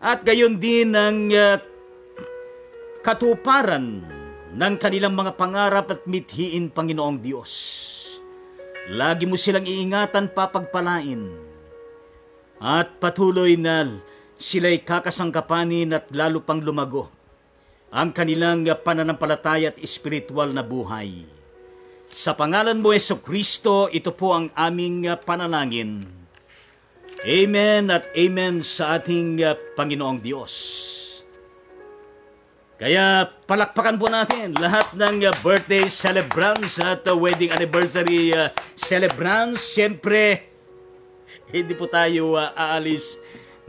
at gayon din ng katuparan ng kanilang mga pangarap at mithiin, Panginoong Diyos. Lagi mo silang iingatan, papagpalain, at patuloy na sila'y kakasangkapanin at lalo pang lumago ang kanilang pananampalataya at espiritual na buhay. Sa pangalan mo, Jesucristo, ito po ang aming panalangin. Amen at amen sa ating Panginoong Diyos. Kaya palakpakan po natin lahat ng birthday celebrants at wedding anniversary celebrants. Siyempre, hindi po tayo aalis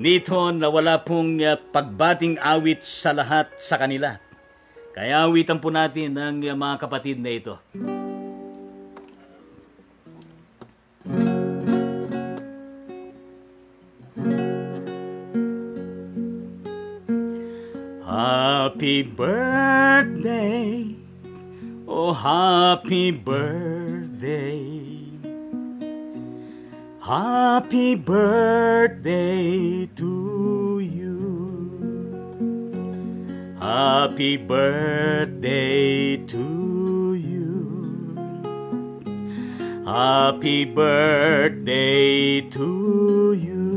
nito na wala pong pagbating awit sa lahat sa kanila. Kaya awitan po natin ang mga kapatid na ito. Happy birthday, oh happy birthday. Happy birthday to you. Happy birthday to you. Happy birthday to you.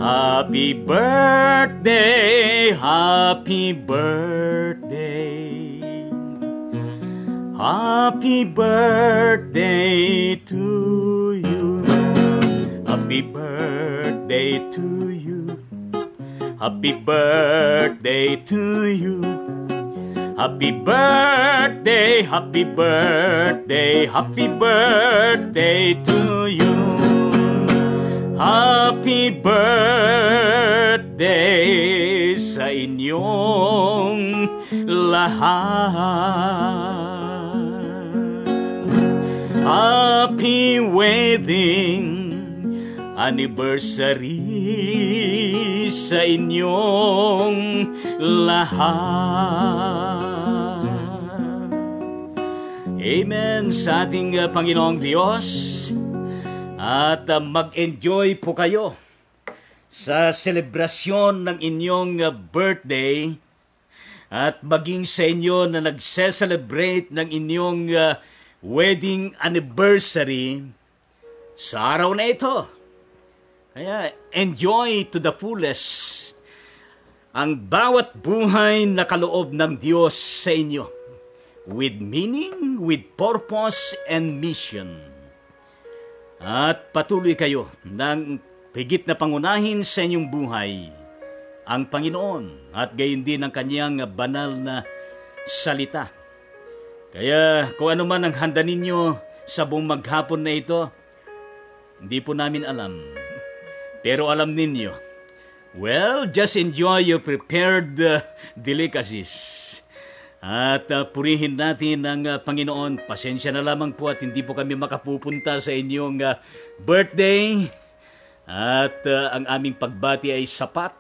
Happy birthday, happy birthday. Happy birthday to you. Happy birthday to you. Happy birthday to you. Happy birthday, happy birthday, happy birthday to you. Happy birthday sa inyong lahat. Happy wedding anniversary sa inyong lahat. Amen sa ating Panginoong Diyos. At mag-enjoy po kayo sa selebrasyon ng inyong birthday at maging sa inyo na nagse-celebrate ng inyong wedding anniversary sa araw na ito. Kaya enjoy to the fullest ang bawat buhay na kaloob ng Diyos sa inyo with meaning, with purpose, and mission. At patuloy kayo ng higit na pangunahin sa inyong buhay ang Panginoon at gayon din ang kanyang banal na salita. Kaya kung ano man ang handa ninyo sa buong maghapon na ito, hindi po namin alam. Pero alam ninyo, well, just enjoy your prepared delicacies. At purihin natin ang Panginoon. Pasensya na lamang po at hindi po kami makapupunta sa inyong birthday. At ang aming pagbati ay sapat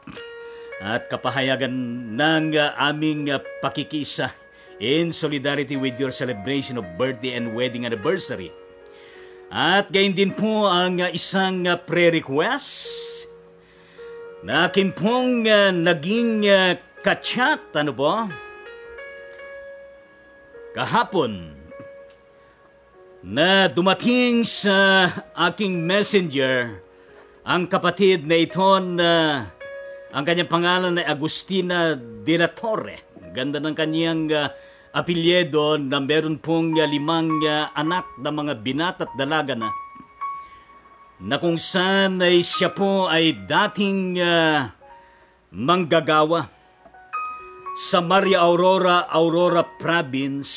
at kapahayagan ng aming pakikisa in solidarity with your celebration of birthday and wedding anniversary. At gayon din po ang isang prayer request na akin pong naging kachat, ano po? Kahapon na dumating sa aking messenger ang kapatid na ito na ang kanyang pangalan ay Agustina de la Torre. Ganda ng kanyang apelyido na meron pong 5 anak na mga binata at dalaga na kung saan ay siya po ay dating manggagawa sa Maria Aurora Province.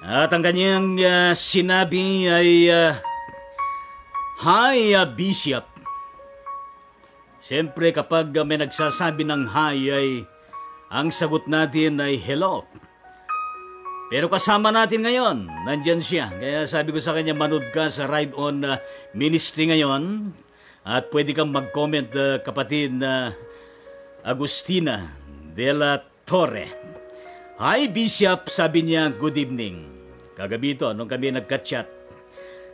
At ang kanyang sinabi ay, Hi, Bishop. Siyempre kapag may nagsasabi ng hi ay ang sagot natin ay hello. Pero kasama natin ngayon, nandyan siya. Kaya sabi ko sa kanya, manood ka sa Ride On Ministry ngayon. At pwede kang mag-comment, kapatid na Agustina de la Torre. Hi, Bishop, sabi niya, good evening. Kagabi ito, nung kami nagka-chat.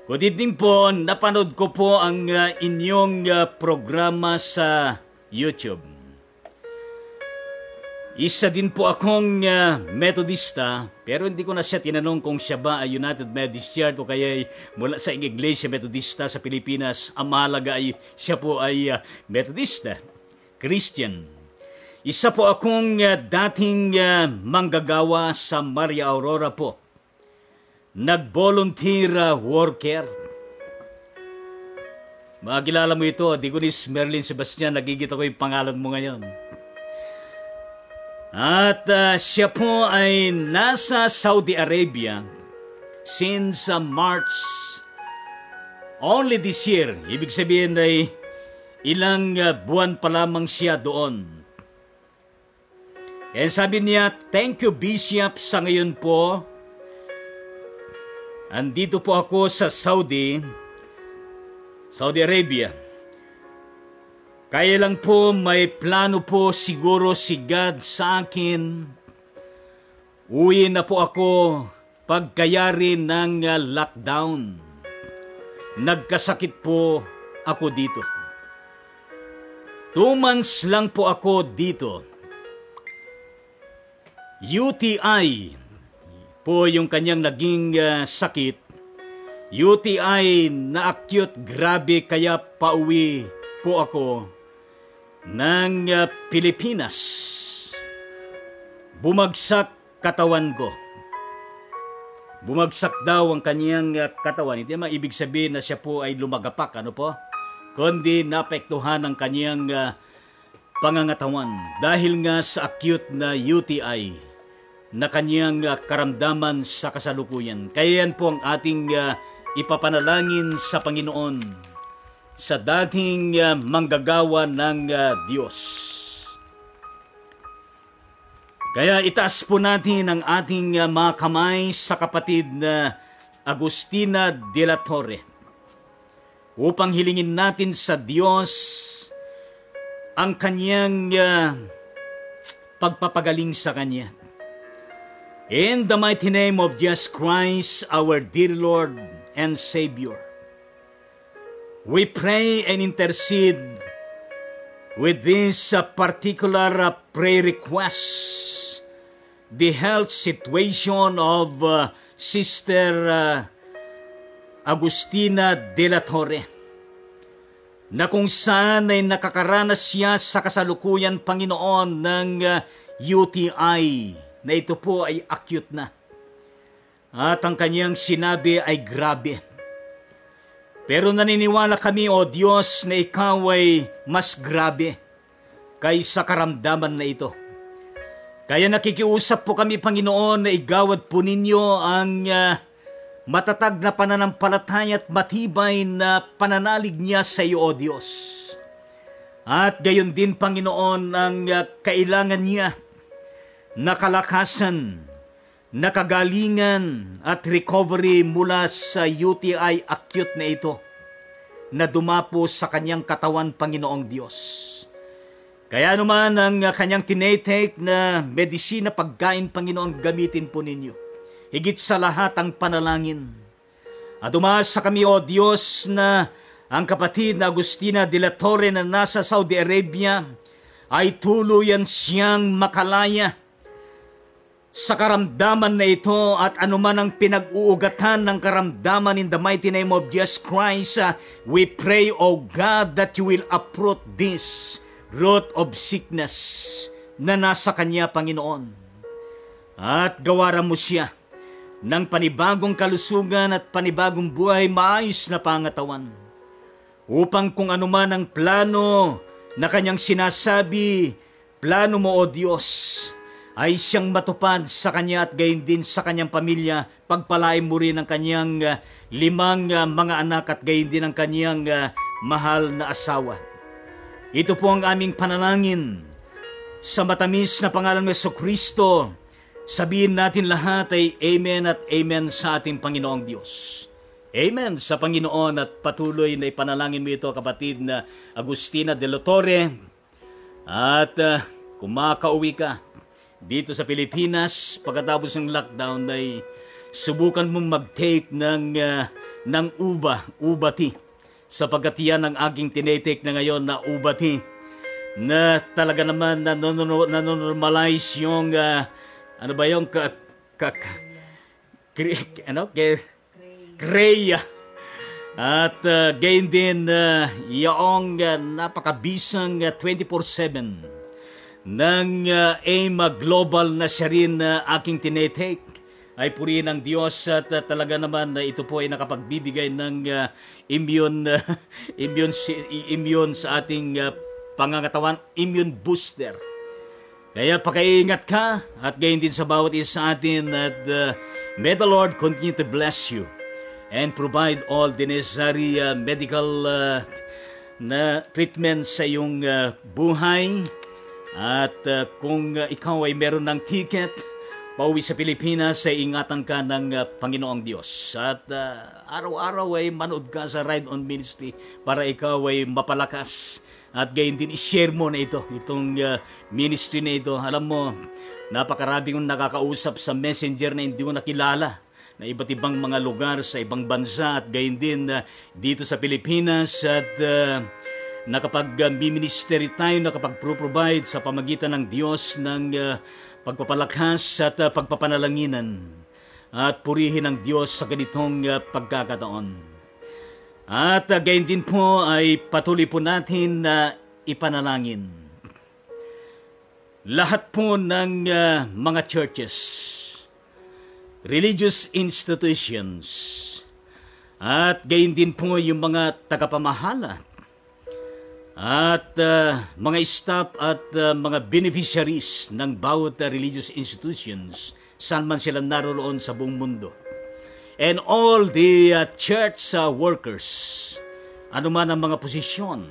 Good evening po, napanood ko po ang inyong programa sa YouTube. Isa din po akong Metodista, pero hindi ko na siya tinanong kung siya ba ay United Methodist Church o kaya mula sa Iglesia Metodista sa Pilipinas. Ang mahalaga ay siya po ay Metodista, Christian. Isa po akong dating manggagawa sa Maria Aurora po. Nag-volunteer worker. Makakilala mo ito, Digonis Merlin Sebastian, nagigit ako yung pangalan mo ngayon. At siya po ay nasa Saudi Arabia since March only this year. Ibig sabihin ay ilang buwan pa lamang siya doon. Kaya sabi niya, thank you Bishop, sa ngayon po, andito po ako sa Saudi Arabia. Kaya lang po may plano po siguro si God sa akin. Uwi na po ako pagkayari ng lockdown. Nagkasakit po ako dito. 2 months lang po ako dito. UTI, po yung kanyang naging sakit. UTI na acute, grabe, kaya pauwi po ako ng Pilipinas. Bumagsak katawan ko. Bumagsak daw ang kanyang katawan. Hindi naman ibig sabihin na siya po ay lumagapak, ano po? Kundi naapektuhan ang kanyang pangangatawan dahil nga sa acute na UTI na kanyang karamdaman sa kasalukuyan. Kaya yan po ang ating ipapanalangin sa Panginoon, sa dating manggagawa ng Diyos. Kaya itaas po natin ang ating mga kamay sa kapatid na Agustina de la Torre upang hilingin natin sa Diyos ang kanyang pagpapagaling sa kanya. In the mighty name of Jesus Christ, our dear Lord and Savior, we pray and intercede with this particular prayer request, the health situation of Sister Agustina de la Torre, na kung saan ay nakakaranas siya sa kasalukuyan, Panginoon, ng UTI, na ito po ay acute na. At ang kanyang sinabi ay grabe. Pero naniniwala kami, O Diyos, na ikaw ay mas grabe kaysa karamdaman na ito. Kaya nakikiusap po kami, Panginoon, na igawad po ninyo ang matatag na pananampalataya at matibay na pananalig niya sa iyo, O Diyos. At gayon din, Panginoon, ang kailangan niya na kalakasan, nakagalingan at recovery mula sa UTI acute na ito na dumapo sa kanyang katawan, Panginoong Diyos. Kaya naman ang kanyang tinetake na medisina, pagkain, Panginoon, gamitin po ninyo. Higit sa lahat ang panalangin. At umasa kami, O Diyos, na ang kapatid na Agustina de la Torre na nasa Saudi Arabia ay tuluyan siyang makalaya sa karamdaman na ito at anuman ang pinag-uugatan ng karamdaman. In the mighty name of Jesus Christ, we pray, O God, that you will uproot this root of sickness na nasa kanya, Panginoon. At gawaran mo siya ng panibagong kalusugan at panibagong buhay, maayos na pangatawan, upang kung anuman ang plano na kanyang sinasabi, plano mo, O Diyos, ay siyang matupad sa kanya at gayon din sa kanyang pamilya. Pagpalain mo rin ang kanyang 5 mga anak at gayon din ang kanyang mahal na asawa. Ito po ang aming panalangin sa matamis na pangalan ng Jesucristo. Sabihin natin lahat ay Amen at Amen sa ating Panginoong Diyos. Amen sa Panginoon, at patuloy na ipanalangin mo ito, kapatid na Agustina de la Torre. At kung makauwi ka dito sa Pilipinas, pagkatapos ng lockdown, ay subukan mong mag-take ng uba tea, sapagkat yan ang aking tinetake na ngayon na uba tea, na talaga naman nanonormalize yung kreya. At gayon din yung napakabisang 24/7 ng AIM Global na siya rin aking tinetake. Ay purihin ang Diyos at talaga naman ito po ay nakapagbibigay ng immune sa ating pangangatawan, immune booster. Kaya pakaingat ka at gayon din sa bawat isa sa atin, at may the Lord continue to bless you and provide all the necessary medical na treatment sa iyong buhay. At kung ikaw ay meron ng ticket pauwi sa Pilipinas, ay ingatan ka ng Panginoong Diyos. At araw-araw ay manood ka sa Ride On Ministry para ikaw ay mapalakas. At gayon din, i-share mo na itong ministry na ito. Alam mo, napakarami kong nakakausap sa messenger na hindi mo nakilala, na iba't ibang mga lugar sa ibang bansa, at gayon din dito sa Pilipinas. At nakapag-ministry tayo, nakapag-provide sa pamagitan ng Diyos ng pagpapalakas at pagpapanalanginan. at purihin ang Diyos sa ganitong pagkakataon. At gayon din po ay patuloy po natin na ipanalangin lahat po ng mga churches, religious institutions, at gayon din po yung mga tagapamahala at mga staff at mga beneficiaries ng bawat religious institutions saan man sila naroon sa buong mundo. And all the church workers, anuman ang mga posisyon.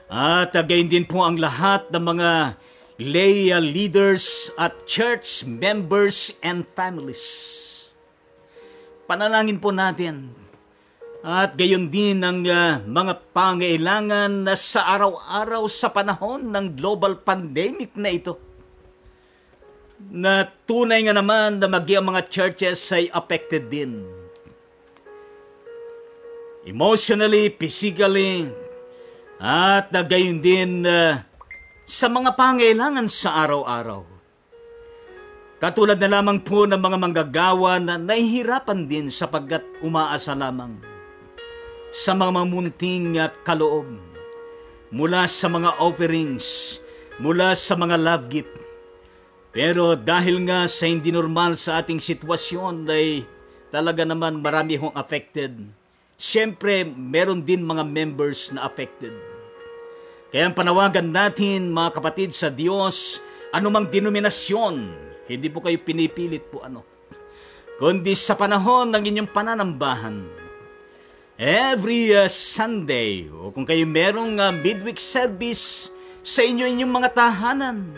At gayon din po ang lahat ng mga lay leaders at church members and families. Panalangin po natin. At gayon din ang mga pangailangan na sa araw-araw sa panahon ng global pandemic na ito. Na tunay nga naman na ang mga churches ay affected din. Emotionally, physically, at gayon din sa mga pangailangan sa araw-araw. Katulad na lamang po ng mga manggagawa na nahihirapan din sapagkat umaasa lamang sa mga munting kaloob, mula sa mga offerings, mula sa mga love gift. Pero dahil nga sa hindi normal sa ating sitwasyon ay talaga naman marami hong affected. Siyempre, meron din mga members na affected. Kaya panawagan natin, mga kapatid sa Diyos, anumang denominasyon, hindi po kayo pinipilit po kundi sa panahon ng inyong pananambahan, every Sunday, o kung kayo merong midweek service sa inyong mga tahanan,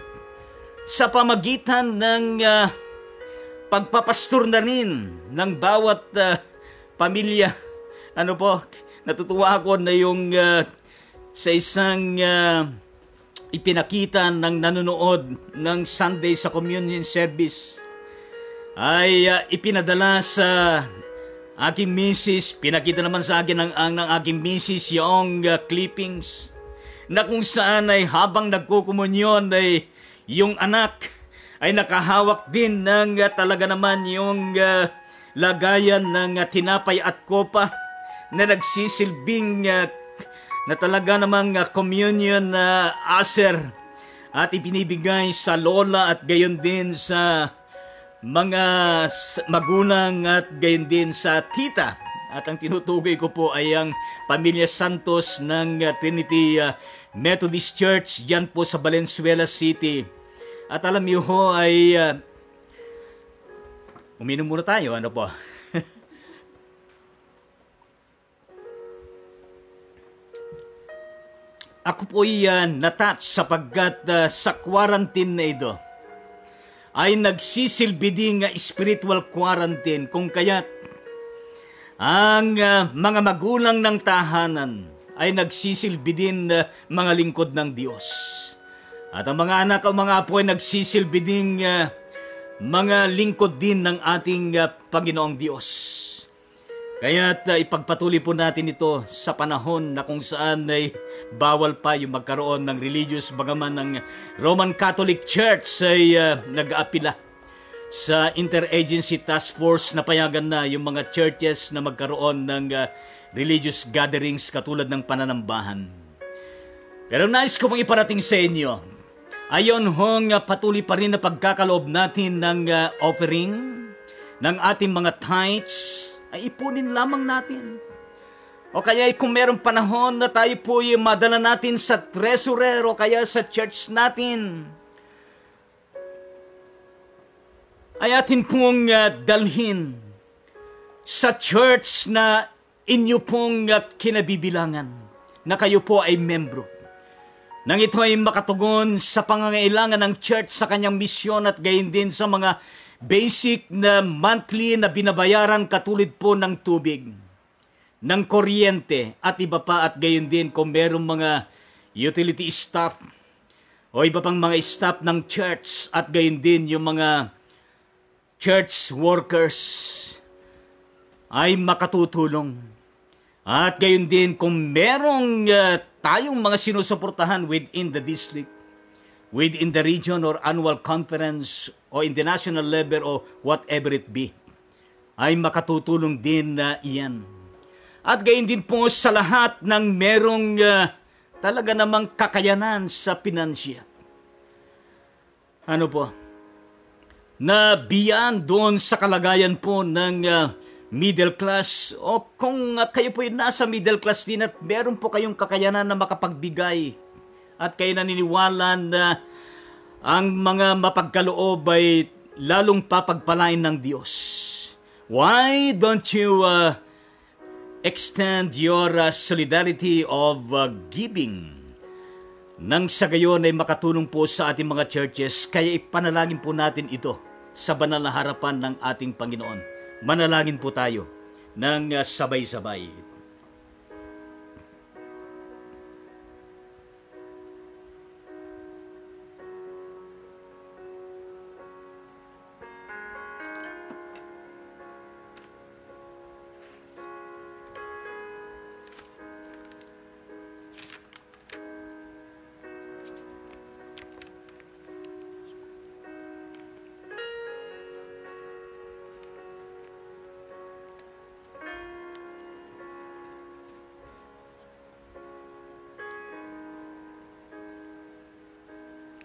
sa pamagitan ng pagpapastor na rin ng bawat pamilya. Natutuwa ako na yung sa isang ipinakita ng nanonood ng Sunday sa communion service ay ipinadala sa aking misis, pinakita naman sa akin ng aking misis yung clippings na kung saan ay habang nagkukumunyon ay yung anak ay nakahawak din ng talaga naman yung lagayan ng tinapay at kopa na nagsisilbing na talaga namang communion aser at ipinibigay sa lola at gayon din sa mga magulang at gayon din sa tita. At ang tinutukoy ko po ay ang Pamilya Santos ng Trinity Methodist Church yan po sa Valenzuela City. At alam niyo ho ay uminom muna tayo, po? Ako po ay natouch sapagkat sa quarantine na ito ay nagsisilbi din spiritual quarantine kung kaya't ang mga magulang ng tahanan ay nagsisilbi din mga lingkod ng Diyos. At ang mga anak o mga apo ay nagsisilbi din mga lingkod din ng ating Panginoong Diyos. Kaya't ipagpatuloy po natin ito sa panahon na kung saan ay bawal pa yung magkaroon ng religious, bagaman ng Roman Catholic Church ay nag-aapila sa Interagency Task Force na payagan na yung mga churches na magkaroon ng religious gatherings katulad ng pananambahan. Pero nais ko pong iparating sa inyo, ayon hong patuloy pa rin na pagkakaloob natin ng offering ng ating mga tithes, ay ipunin lamang natin. O kaya kung merong panahon na tayo po madala natin sa treasurer o kaya sa church natin, ay atin pong dalhin sa church na inyo pong kinabibilangan, na kayo po ay membro. Nang ito ay makatugon sa pangangailangan ng church sa kanyang misyon at gayon din sa mga basic na monthly na binabayaran katulad po ng tubig, ng kuryente at iba pa, at gayon din kung merong mga utility staff o iba pang mga staff ng church at gayon din yung mga church workers ay makatutulong. At gayon din kung merong tayong mga sinusuportahan within the district, within the region or annual conference o in the national level o whatever it be. ay makatutulong din na iyan. At gayon din po sa lahat ng merong talaga namang kakayanan sa pinansya. Ano po? Na beyond doon sa kalagayan po ng middle class, o kung kayo po nasa middle class din at meron po kayong kakayanan na makapagbigay at kayo naniniwala na ang mga mapagkaloob ay lalong papagpalain ng Diyos, why don't you extend your solidarity of giving? Nang sa gayon ay makatulong po sa ating mga churches, kaya ipanalangin po natin ito sa banal na harapan ng ating Panginoon. Manalangin po tayo ng sabay-sabay.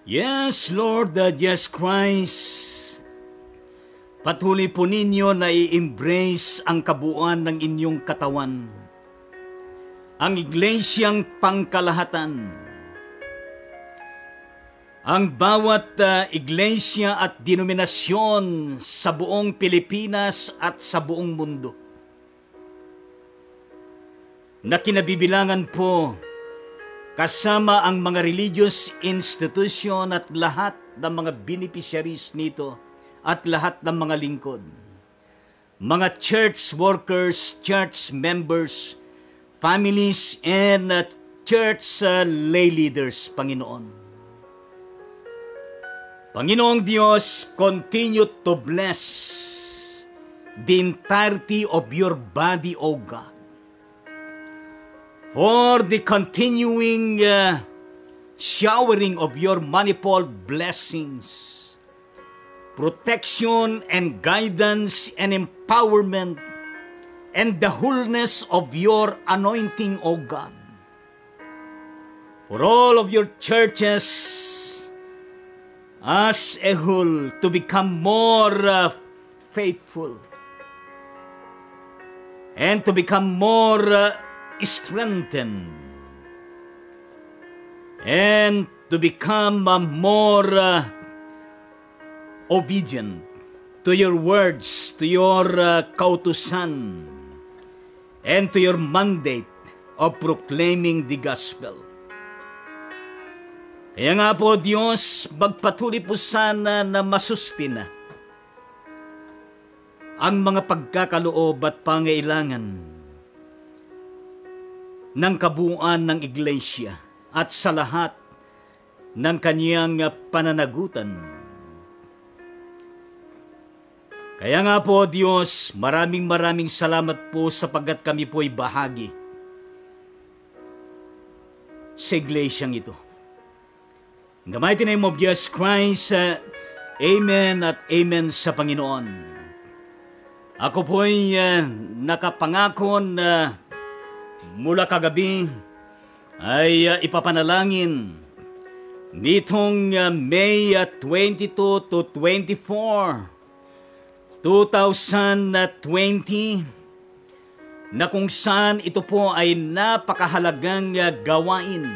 Yes, Lord, Jesus Christ, patuloy po ninyo na i-embrace ang kabuuan ng inyong katawan, ang iglesyang pangkalahatan, ang bawat iglesia at denominasyon sa buong Pilipinas at sa buong mundo, na kinabibilangan po kasama ang mga religious institution at lahat ng mga beneficiaries nito at lahat ng mga lingkod, mga church workers, church members, families, and church lay leaders, Panginoon. Panginoong Diyos, continue to bless the entirety of your body, O God, for the continuing showering of your manifold blessings, protection and guidance and empowerment, and the wholeness of your anointing, O God. For all of your churches as a whole to become more faithful and to become more strengthened and to become more obedient to your words, to your kautusan, and to your mandate of proclaiming the gospel. Kaya nga po, Diyos, magpatuloy po sana na masustina ang mga pagkakaloob at pangailangan ng kabuuan ng iglesia at sa lahat ng kaniyang pananagutan. Kaya nga po, Diyos, maraming salamat po sapagkat kami po'y bahagi sa iglesyang ito. In the mighty name of Jesus Christ, Amen at Amen sa Panginoon. Ako po'y nakapangako na mula kagabi ay ipapanalangin nitong May 22 to 24, 2020, na kung saan ito po ay napakahalagang gawain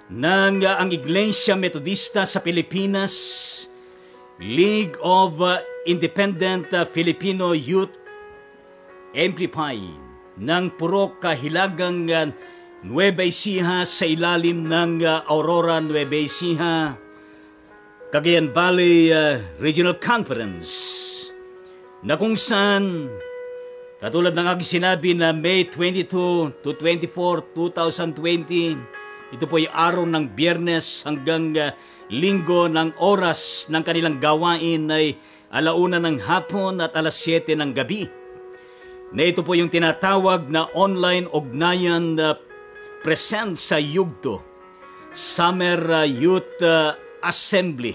ng ang Iglesia Metodista sa Pilipinas, League of Independent Filipino Youth, Amplify, ng Purok Hilagang Nueva Ecija sa ilalim ng Aurora Nueva Ecija Cagayan Valley Regional Conference, na kung saan, katulad ng aking sinabi na May 22 to 24, 2020, ito po ay araw ng Biyernes hanggang Linggo, ng oras ng kanilang gawain ay 1:00 ng hapon at 7:00 ng gabi. Na ito po yung tinatawag na online ugnayan present sa Yugto Summer Youth Assembly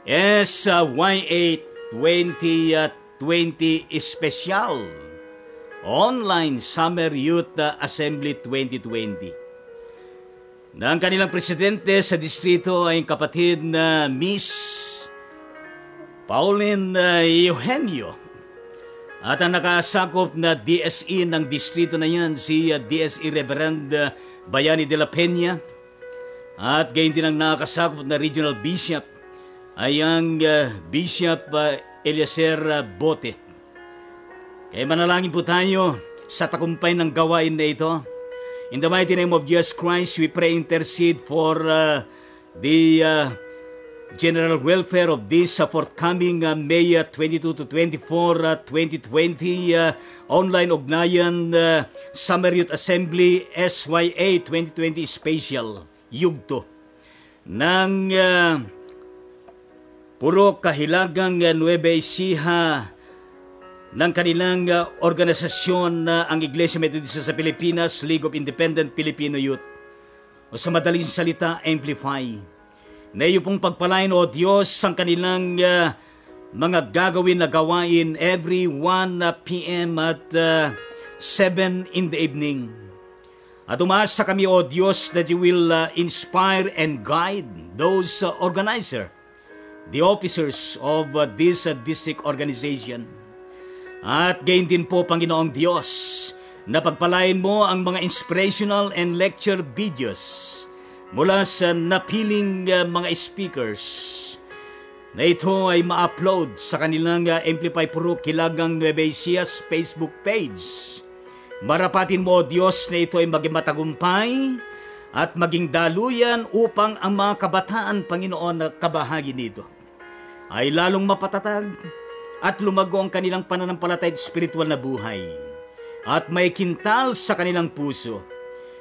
SY8 2020. 2020 Special Online Summer Youth Assembly 2020. Na ang kanilang presidente sa distrito ay ang kapatid na Miss Pauline Eugenio. At ang nakasakop na DSE ng distrito na yan, si DSE Reverend Bayani de la Peña. At gayon din ang nakasakop na Regional Bishop ay ang Bishop Eliezer Bote. Kaya manalangin po tayo sa tagumpay ng gawain na ito. In the mighty name of Jesus Christ, we pray, intercede for the general welfare of this forthcoming May 22 to 24, 2020 online ugnayan Summer Youth Assembly SYA 2020 Special Yugto ng puro kahilagang Nueva Ecija ng kanilang organisasyon na ang Iglesia Metodista sa Pilipinas, League of Independent Filipino Youth, o sa madaling salita, Amplify. Na iyo pong pagpalain, O Diyos, ang kanilang mga gagawin na gawain every 1 p.m. at 7 in the evening. At umasa kami, O Diyos, that you will inspire and guide those organizer, the officers of this district organization. At gayon din po, Panginoong Diyos, na pagpalain mo ang mga inspirational and lecture videos mula sa napiling mga speakers na ito ay ma-upload sa kanilang Amplify Puro Kilagang Nueva Ecia's Facebook page. Marapatin mo, O Diyos, na ito ay maging matagumpay at maging daluyan upang ang mga kabataan, Panginoon, na kabahagi nito ay lalong mapatatag at lumago ang kanilang pananampalatay at spiritual na buhay. At may kintal sa kanilang puso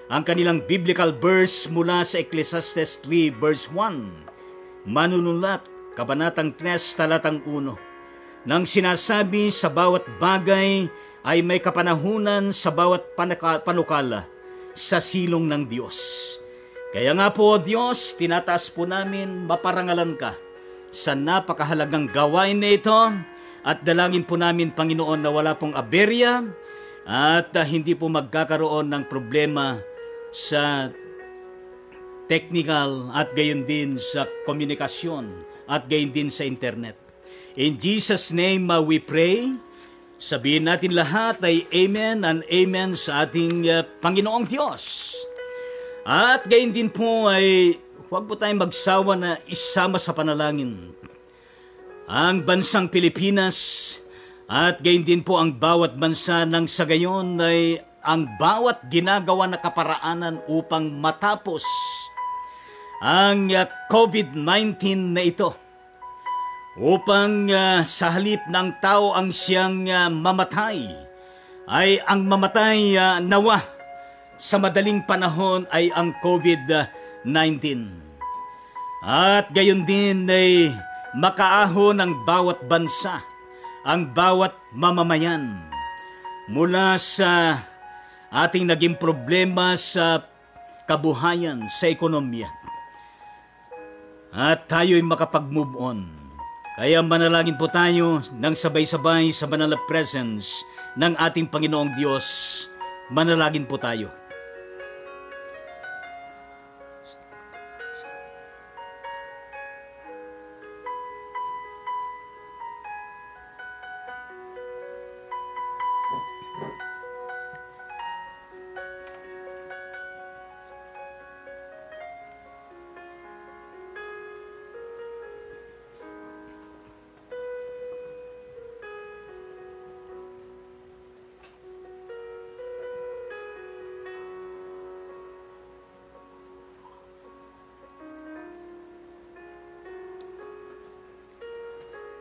ang kanilang biblical verse mula sa Ecclesiastes 3 verse 1, manunulat, Kabanatang 3, talatang 1, nang sinasabi sa bawat bagay ay may kapanahunan sa bawat panukala sa silong ng Diyos. Kaya nga po, Diyos, tinataas po namin, maparangalan ka sa napakahalagang gawain na ito. At dalangin po namin, Panginoon, na wala pong aberya at hindi po magkakaroon ng problema sa technical at gayon din sa komunikasyon at gayon din sa internet. In Jesus' name we pray. Sabihin natin lahat ay Amen and Amen sa ating Panginoong Diyos. At gayon din po ay huwag po tayong magsawa na isama sa panalangin ang bansang Pilipinas at gayon din po ang bawat bansa nang sa gayon ay ang bawat ginagawa na kaparaanan upang matapos ang COVID-19 na ito. Upang sa halip ng tao ang siyang mamatay, ay ang mamatay nawa sa madaling panahon ay ang COVID-19. At gayon din ay makaahon ang bawat bansa, ang bawat mamamayan mula sa ating naging problema sa kabuhayan, sa ekonomiya. At tayo'y makapag-move on. Kaya manalangin po tayo ng sabay-sabay sa banal na presence ng ating Panginoong Diyos. Manalangin po tayo.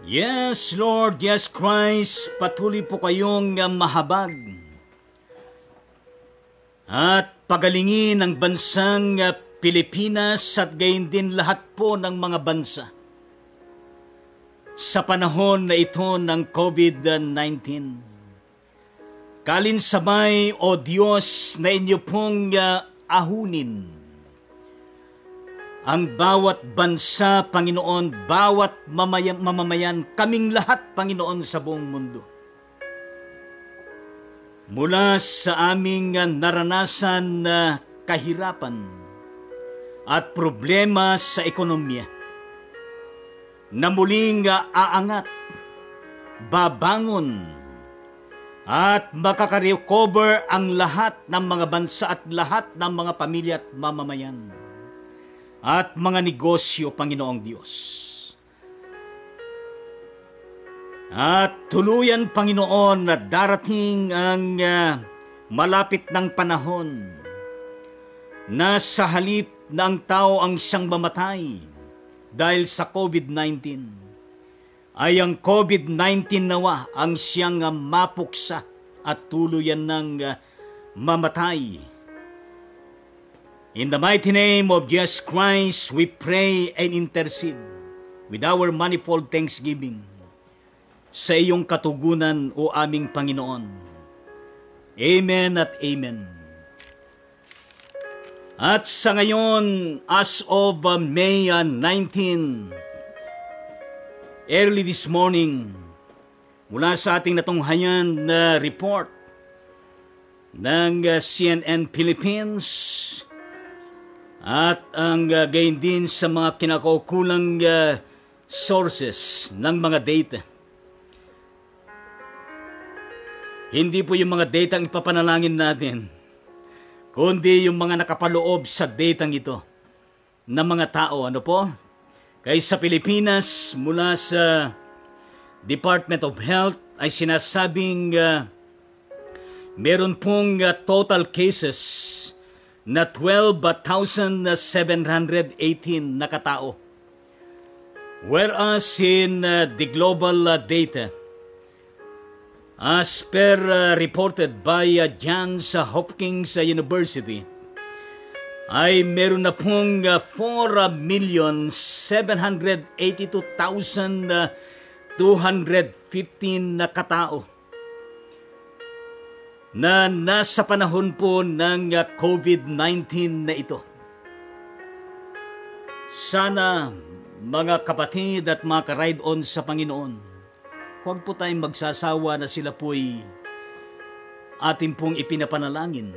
Yes, Lord, yes, Christ, patuloy po kayong mahabag at pagalingin ang bansang Pilipinas at gayon din lahat po ng mga bansa sa panahon na ito ng COVID-19. Kalinsabay, O Diyos, na inyo pong ahunin ang bawat bansa, Panginoon, bawat mamamayan, kaming lahat, Panginoon, sa buong mundo. Mula sa aming naranasan na kahirapan at problema sa ekonomiya, na muling aangat, babangon, at makaka-recover ang lahat ng mga bansa at lahat ng mga pamilya at mamamayan at mga negosyo, Panginoong Diyos. At tuluyan, Panginoon, na darating ang malapit ng panahon na sa halip na ang tao ang siyang mamatay dahil sa COVID-19, ay ang COVID-19 nawa ang siyang mapuksa at tuluyan ng mamatay. In the mighty name of Jesus Christ, we pray and intercede with our manifold thanksgiving sa iyong katugunan, o aming Panginoon. Amen at amen. At sa ngayon, as of May 19, early this morning, mula sa ating natunghayan na report ng CNN Philippines at ang gayon din sa mga kinakaukulang sources ng mga data. Hindi po yung mga data ang ipapanalangin natin, kundi yung mga nakapaloob sa datang ito na mga tao. Ano po? Kaya sa Pilipinas, mula sa Department of Health ay sinasabing meron pong total cases na 12,718 na katao. Whereas in the global data, as per reported by Johns Hopkins University, ay meron na pong 4,782,215 na katao na nasa panahon po ng COVID-19 na ito. Sana, mga kapatid at mga ka-ride-on sa Panginoon, huwag po tayong magsasawa na sila po'y ating pong ipinapanalangin.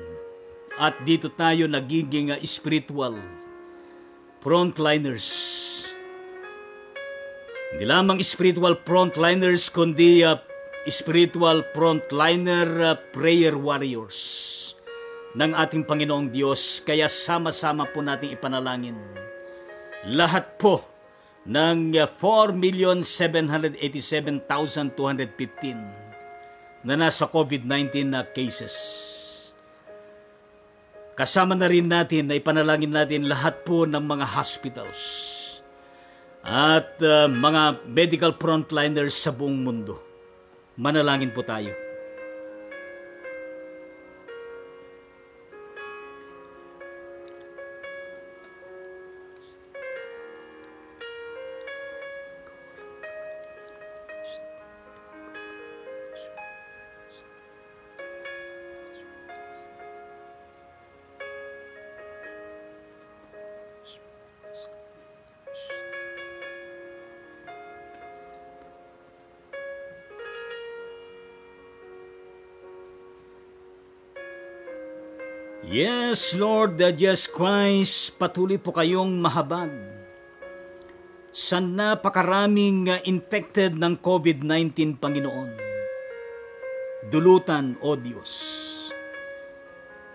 At dito tayo nagiging spiritual frontliners. Hindi lamang spiritual frontliners, kundi spiritual frontliner prayer warriors ng ating Panginoong Diyos. Kaya sama-sama po nating ipanalangin lahat po ng 4,787,215 na nasa COVID-19 na cases. Kasama na rin natin na ipanalangin natin lahat po ng mga hospitals at mga medical frontliners sa buong mundo. Manalangin po tayo. Yes, Lord, Jesus Christ, patuloy po kayong mahabag sa napakaraming infected ng COVID-19, Panginoon. Dulutan, O Diyos,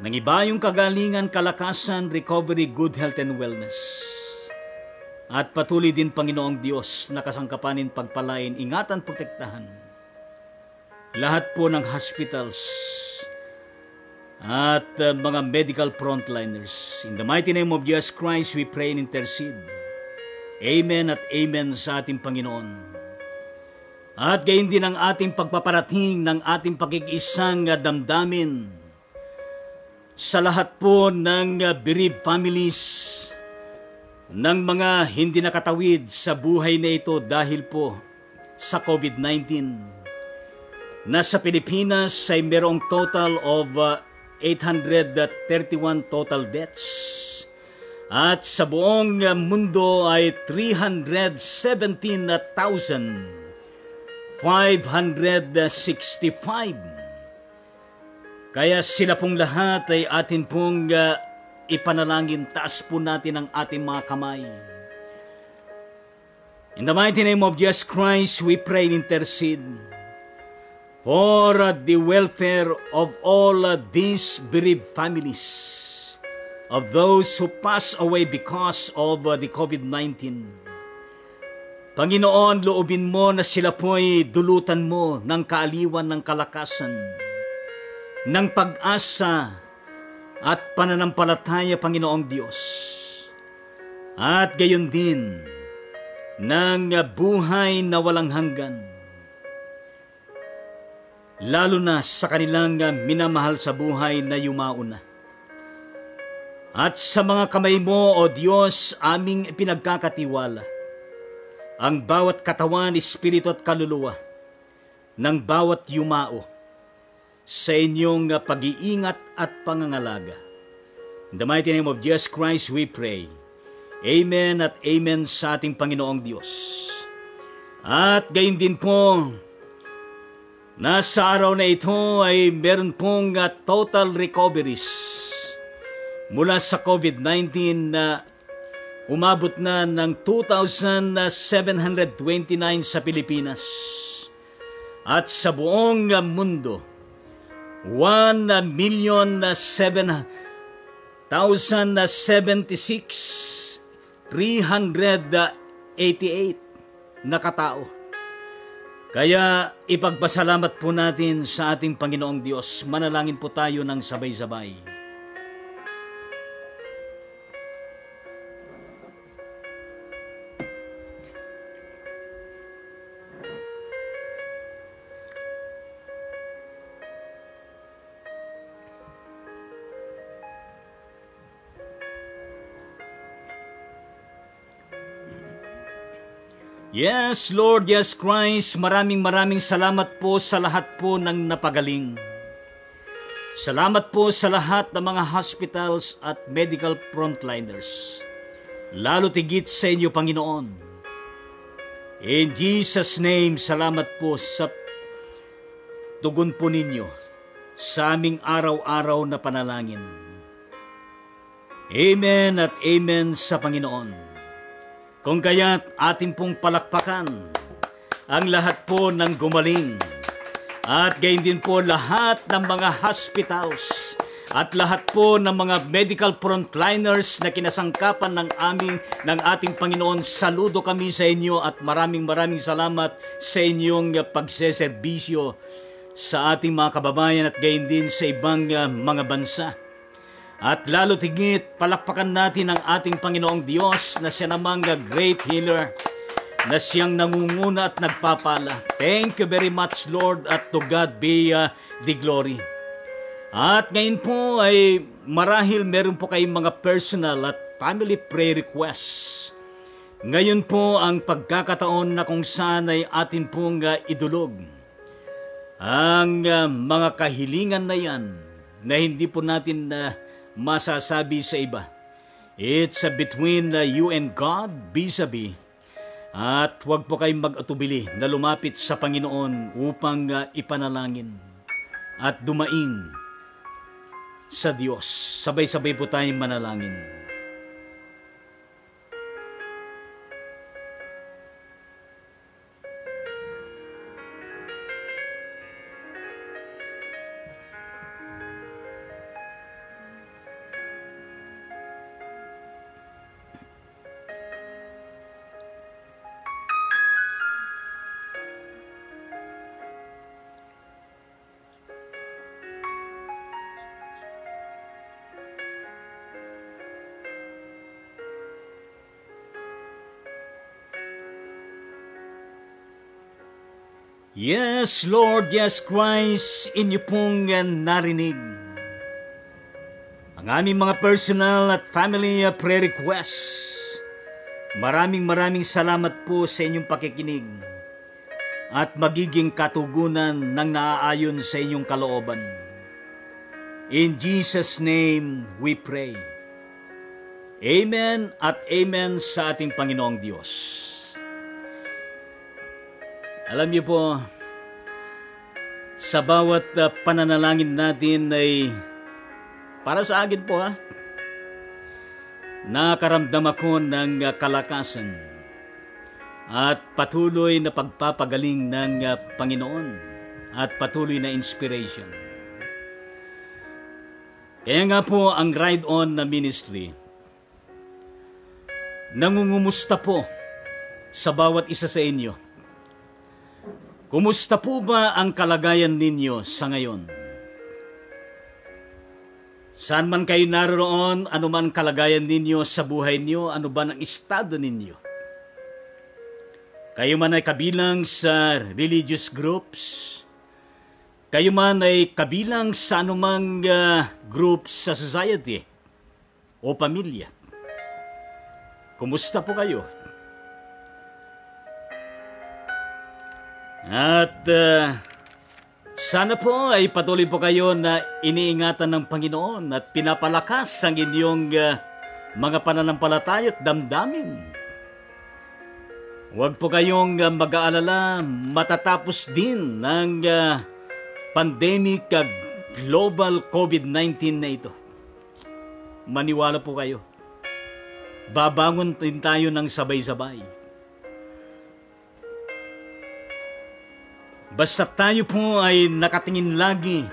ng ibayong kagalingan, kalakasan, recovery, good health and wellness. At patuloy din, Panginoong Diyos, na kasangkapanin, pagpalain, ingatan, protektahan lahat po ng hospitals at mga medical frontliners. In the mighty name of Jesus Christ, we pray and intercede. Amen at amen sa ating Panginoon. At gayon din ang ating pagpaparating ng ating pagkikisang damdamin sa lahat po ng bereaved families ng mga hindi nakatawid sa buhay na ito dahil po sa COVID-19. Nasa Pilipinas ay merong total of 831 total deaths At sa buong mundo ay 317,565. Kaya sila pong lahat ay atin pong ipanalangin. Taas po natin ang ating mga kamay. In the mighty name of Jesus Christ, we pray and intercede for the welfare of all these bereaved families, of those who pass away because of the COVID-19. Panginoon, loobin mo na sila po'y dulutan mo ng kaaliwan, ng kalakasan, ng pag-asa at pananampalataya, Panginoong Diyos. At gayon din, ng buhay na walang hanggan, lalo na sa kanilang minamahal sa buhay na yumauna. At sa mga kamay mo, O Diyos, aming pinagkakatiwala ang bawat katawan, espiritu at kaluluwa ng bawat yumao sa inyong pag-iingat at pangangalaga. In the mighty name of Jesus Christ, we pray. Amen at amen sa ating Panginoong Diyos. At gayon din po, nasa araw na ito ay meron pong total recoveries mula sa COVID-19 na umabot na ng 2,729 sa Pilipinas. At sa buong mundo, 1,076,388 na katao. Kaya ipagpasalamat po natin sa ating Panginoong Diyos. Manalangin po tayo ng sabay-sabay. Yes, Lord, yes, Christ, maraming salamat po sa lahat po ng napagaling. Salamat po sa lahat ng mga hospitals at medical frontliners. Lalo tigit sa inyo, Panginoon. In Jesus' name, salamat po sa tugon po ninyo sa aming araw-araw na panalangin. Amen at amen sa Panginoon. Kung kaya't ating pong palakpakan ang lahat po ng gumaling at gayon din po lahat ng mga hospitals at lahat po ng mga medical frontliners na kinasangkapan ng ating Panginoon. Saludo kami sa inyo at maraming salamat sa inyong pagseserbisyo sa ating mga kababayan at gayon din sa ibang mga bansa. At lalo tigit, palakpakan natin ang ating Panginoong Diyos na siya namang great healer, na siyang nangunguna at nagpapala. Thank you very much, Lord, at to God be the glory. At ngayon po ay marahil meron po kayong mga personal at family prayer requests. Ngayon po ang pagkakataon na kung saan ay atin pong idulog ang mga kahilingan na yan na hindi po natin masasabi sa iba. It's between you and God, vis-a-vis. At huwag po kayong mag-atubili na lumapit sa Panginoon upang ipanalangin at dumaing sa Diyos. Sabay-sabay po tayong manalangin. Yes, Lord, yes, Christ, inyo pong narinig ang aming mga personal at family prayer requests. Maraming salamat po sa inyong pakikinig at magiging katugunan ng naaayon sa inyong kalooban. In Jesus' name we pray. Amen at amen sa ating Panginoong Diyos. Alam niyo po, sa bawat pananalangin natin ay para sa akin po nakaramdam ako ng kalakasan at patuloy na pagpapagaling ng Panginoon at patuloy na inspiration. Kaya nga po ang Ride On na ministry, nangungumusta po sa bawat isa sa inyo. Kumusta po ba ang kalagayan ninyo sa ngayon? Saan man kayo naroon, ano man kalagayan ninyo sa buhay niyo, ano ba ang estado ninyo? Kayo man ay kabilang sa religious groups, kayo man ay kabilang sa anumang groups sa society o pamilya. Kumusta po kayo? At sana po ay patuloy po kayo na iniingatan ng Panginoon at pinapalakas ang inyong mga pananampalataya at damdamin. Huwag po kayong mag-aalala, matatapos din ng pandemic global COVID-19 na ito. Maniwala po kayo. Babangon din tayo ng sabay-sabay. Basta tayo po ay nakatingin lagi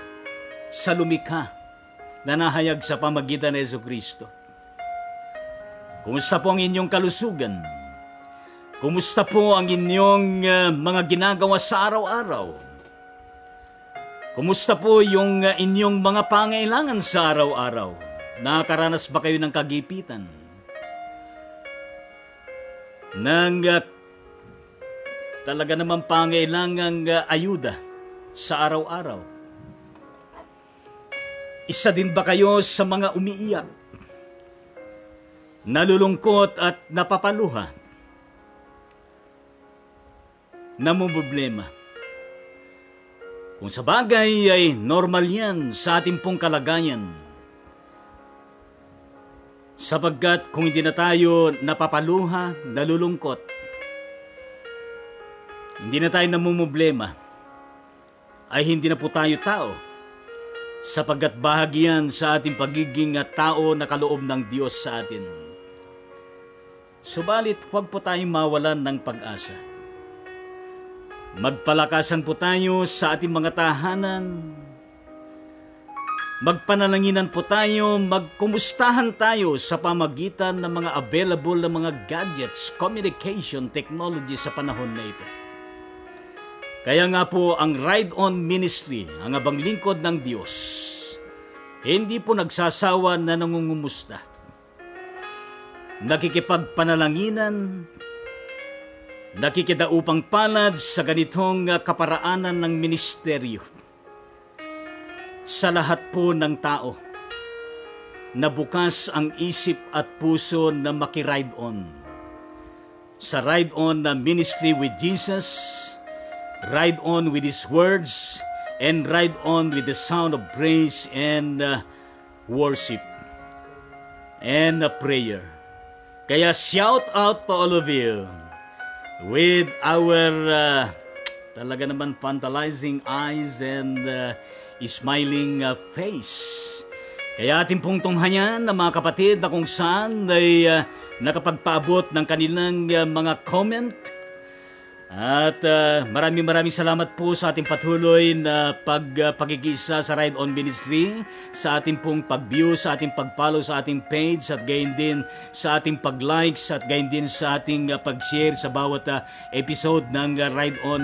sa lumikha na nahayag sa pamagitan ng Jesucristo. Kumusta po ang inyong kalusugan? Kumusta po ang inyong mga ginagawa sa araw-araw? Kumusta po yung inyong mga pangailangan sa araw-araw? Nakakaranas ba kayo ng kagipitan? Nang talaga naman pangailangang ayuda sa araw-araw? Isa din ba kayo sa mga umiiyak, nalulungkot at napapaluha, namumblema? Kung sa bagay ay normal yan sa ating pong kalagayan, sapagkat kung hindi na tayo napapaluha, nalulungkot, hindi na tayo namumblema, ay hindi na po tayo tao, sapagkat bahagi yan sa ating pagiging tao na kaloob ng Diyos sa atin. Subalit, huwag po tayong mawalan ng pag-asa. Magpalakasan po tayo sa ating mga tahanan, magpanalanginan po tayo, magkumustahan tayo sa pamagitan ng mga available na mga gadgets, communication, technology sa panahon na ito. Kaya nga po ang Ride On Ministry, ang abang lingkod ng Diyos, hindi po nagsasawa na nangungumusta. Nakikipagpanalanginan, nakikidaupang palad sa ganitong kaparaanan ng ministeryo. Sa lahat po ng tao na bukas ang isip at puso na makiride on. Sa Ride On na Ministry with Jesus, ride on with His words, and ride on with the sound of praise and worship and prayer. Kaya shout out to all of you with our talaga naman tantalizing eyes and smiling face. Kaya ating pong tunghayan na mga kapatid na kung saan ay nakapagpaabot ng kanilang mga comment. At maraming salamat po sa ating patuloy na pagkikisa sa Ride On Ministry, sa ating pong pag-view, sa ating pag-follow sa ating page, at gayon din sa ating pag-likes, at gayon din sa ating pag-share sa bawat episode ng Ride On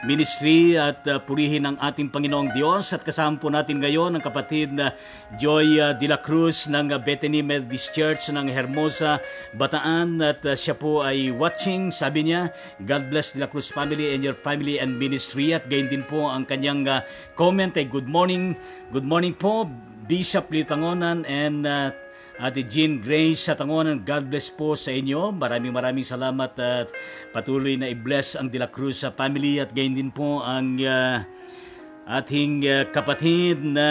Ministry. At purihin ang ating Panginoong Diyos. At kasama po natin ngayon ang kapatid na Joy de la Cruz ng Bethany Methodist Church ng Hermosa, Bataan. At siya po ay watching. Sabi niya, God bless de la Cruz family and your family and ministry. At gayon din po ang kanyang comment ay good morning po Bishop Litangonan and Ate Jean Grace sa Tangonan. God bless po sa inyo. Maraming salamat at patuloy na i-bless ang de la Cruz family. At gayon din po ang ating kapatid na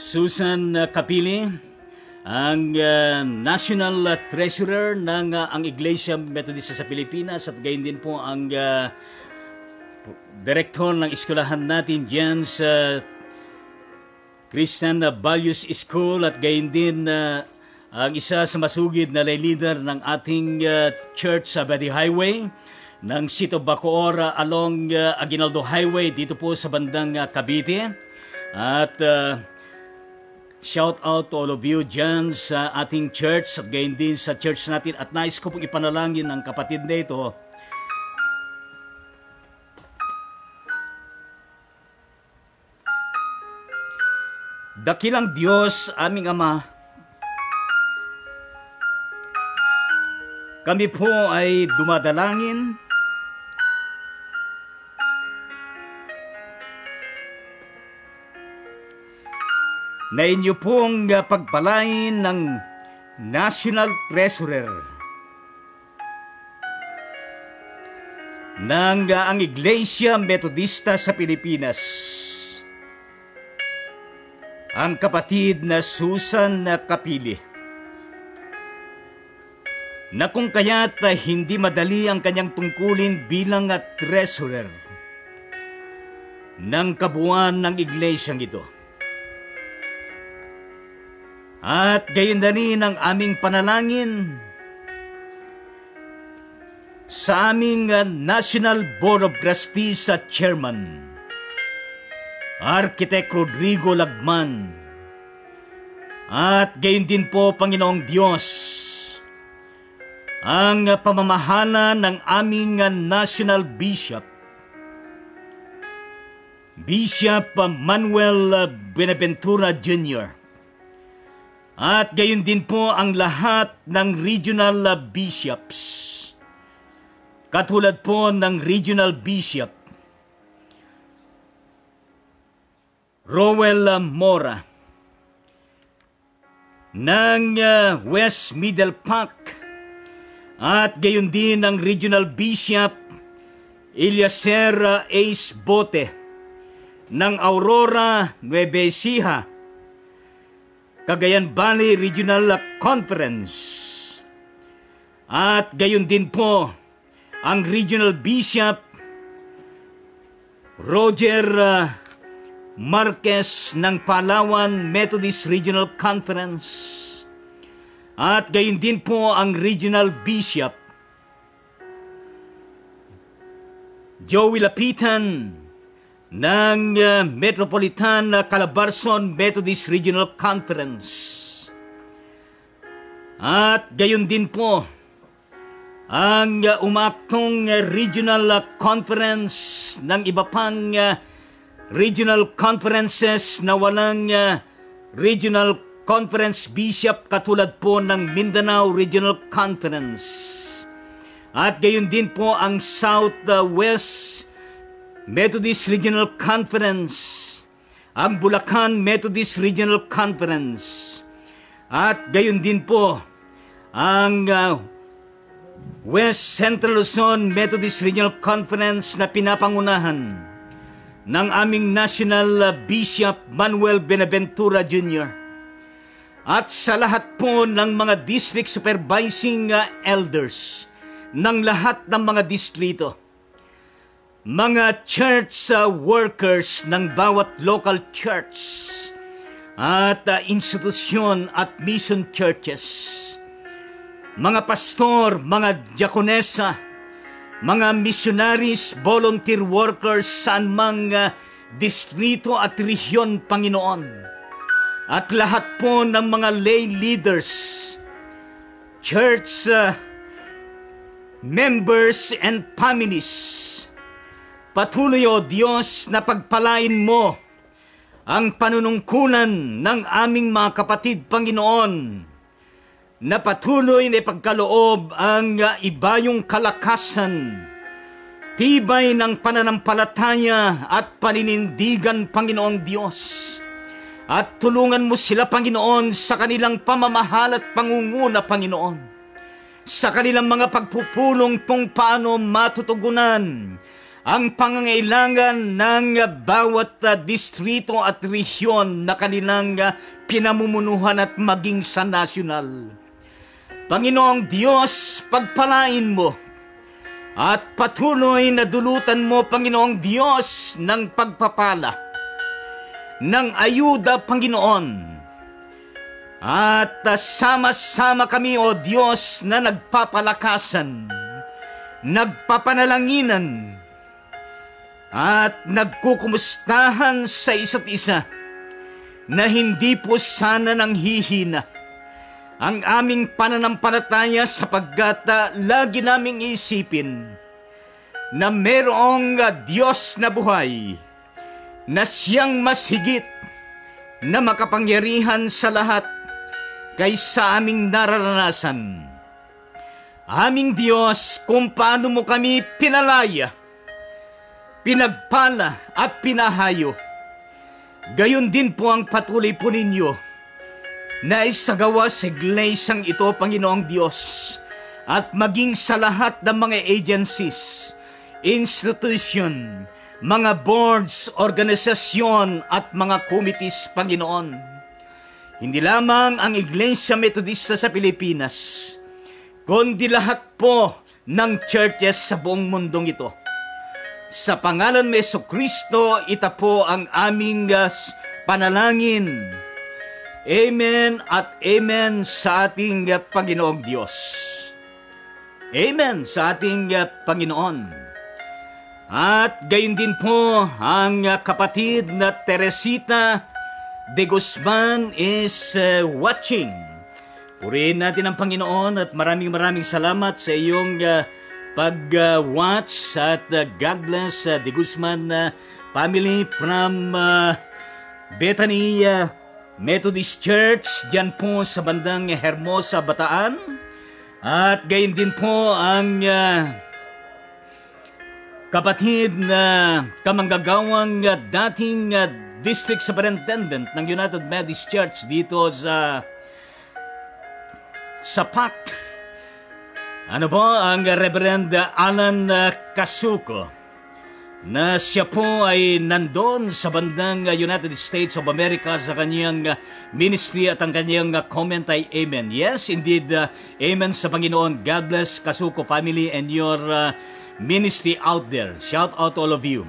Susan Capili, ang National Treasurer ng ang Iglesia Metodista sa Pilipinas, at gayon din po ang Direktor ng eskwelahan natin dyan sa Christian Values School, at gayon din ang isa sa masugid na lay leader ng ating church sa Abadi Highway ng Sito Bacoor along Aguinaldo Highway dito po sa bandang Cavite. At shout out to all of you dyan sa ating church at gayon din sa church natin, at nais ko pong ipanalangin ang kapatid na ito. Dakilang Diyos, aming Ama, kami po ay dumadalangin na inyo pong pagpalain ng National Treasurer ng ang Iglesia Metodista sa Pilipinas, ang kapatid na Susan Capili, na kung kaya't hindi madali ang kanyang tungkulin bilang treasurer ng kabuuan ng iglesyang ito. At gayon na rin ang aming panalangin sa aming National Board of Trustees sa Chairman, Architect Rodrigo Lagman. At gayon din po, Panginoong Diyos, ang pamamahala ng aming National Bishop, Bishop Manuel Buenaventura Jr. At gayon din po ang lahat ng regional bishops, katulad po ng Regional Bishop Rowell Mora ng West Middle Park, at gayon din ang Regional Bishop Eliezer Ace Bote ng Aurora, Nueva Ecija, Cagayan Valley Regional Conference. At gayon din po ang Regional Bishop Roger Marquez ng Palawan Methodist Regional Conference. At gayon din po ang Regional Bishop Joey Lapitan ng Metropolitan Calabarzon Methodist Regional Conference. At gayon din po ang umaktong regional conference ng iba pang regional conferences na walang regional conference bishop, katulad po ng Mindanao Regional Conference. At gayon din po ang Southwest Methodist Regional Conference, ang Bulacan Methodist Regional Conference, at gayon din po ang West Central Luzon Methodist Regional Conference na pinapangunahan ng aming National Bishop Manuel Buenaventura Jr. At sa lahat po ng mga district supervising elders ng lahat ng mga distrito, mga church workers ng bawat local church at institusyon at mission churches, mga pastor, mga diakonesa, mga missionaries, volunteer workers sa mga distrito at rehiyon, Panginoon, at lahat po ng mga lay leaders, church members and families. Patuloy, O Diyos, na pagpalain mo ang panunungkulan ng aming mga kapatid, Panginoon, na patuloy na ipagkaloob ang ibayong kalakasan, tibay ng pananampalataya at paninindigan, Panginoong Diyos. At tulungan mo sila, Panginoon, sa kanilang pamamahal at pangunguna, Panginoon, sa kanilang mga pagpupulong kung paano matutugunan ang pangangailangan ng bawat distrito at rehiyon na kanilang pinamumunuhan at maging sa nasyonal. Panginoong Diyos, pagpalain mo at patuloy na dulutan mo, Panginoong Diyos, ng pagpapala, ng ayuda, Panginoon. At sama-sama kami, O Diyos, na nagpapalakasan, nagpapanalanginan, at nagkukumustahan sa isa't isa na hindi po sana nang hihina ang aming pananampalataya sapagkat lagi naming isipin na merong Diyos na buhay na siyang mas higit na makapangyarihan sa lahat kaysa aming nararanasan. Aming Diyos, kung paano mo kami pinalaya, pinagpala at pinahayo, gayon din po ang patuloy po ninyo na isagawa sa iglesyang ito, Panginoong Diyos, at maging sa lahat ng mga agencies, institution, mga boards, organisasyon at mga committees, Panginoon. Hindi lamang ang Iglesia Metodista sa Pilipinas, kundi lahat po ng churches sa buong mundong ito. Sa pangalan ni Jesucristo, ito po ang aming panalangin. Amen at amen sa ating Panginoong Diyos. Amen sa ating Panginoon. At gayon din po ang kapatid na Teresita de Guzman is watching. Purihin natin ang Panginoon at maraming salamat sa iyong pag-watch at God bless de Guzman family from Bethany Methodist Church dyan po sa bandang Hermosa, Bataan. At gayon din po ang kapatid na kamanggagawang dating District Superintendent ng United Methodist Church dito sa PAC. Ano po ang Reverend Alan Casuco, na siya po ay nandun sa bandang United States of America sa kanyang ministry at ang kanyang comment ay amen. Yes, indeed, amen sa Panginoon. God bless Casuco family and your ministry out there. Shout out to all of you.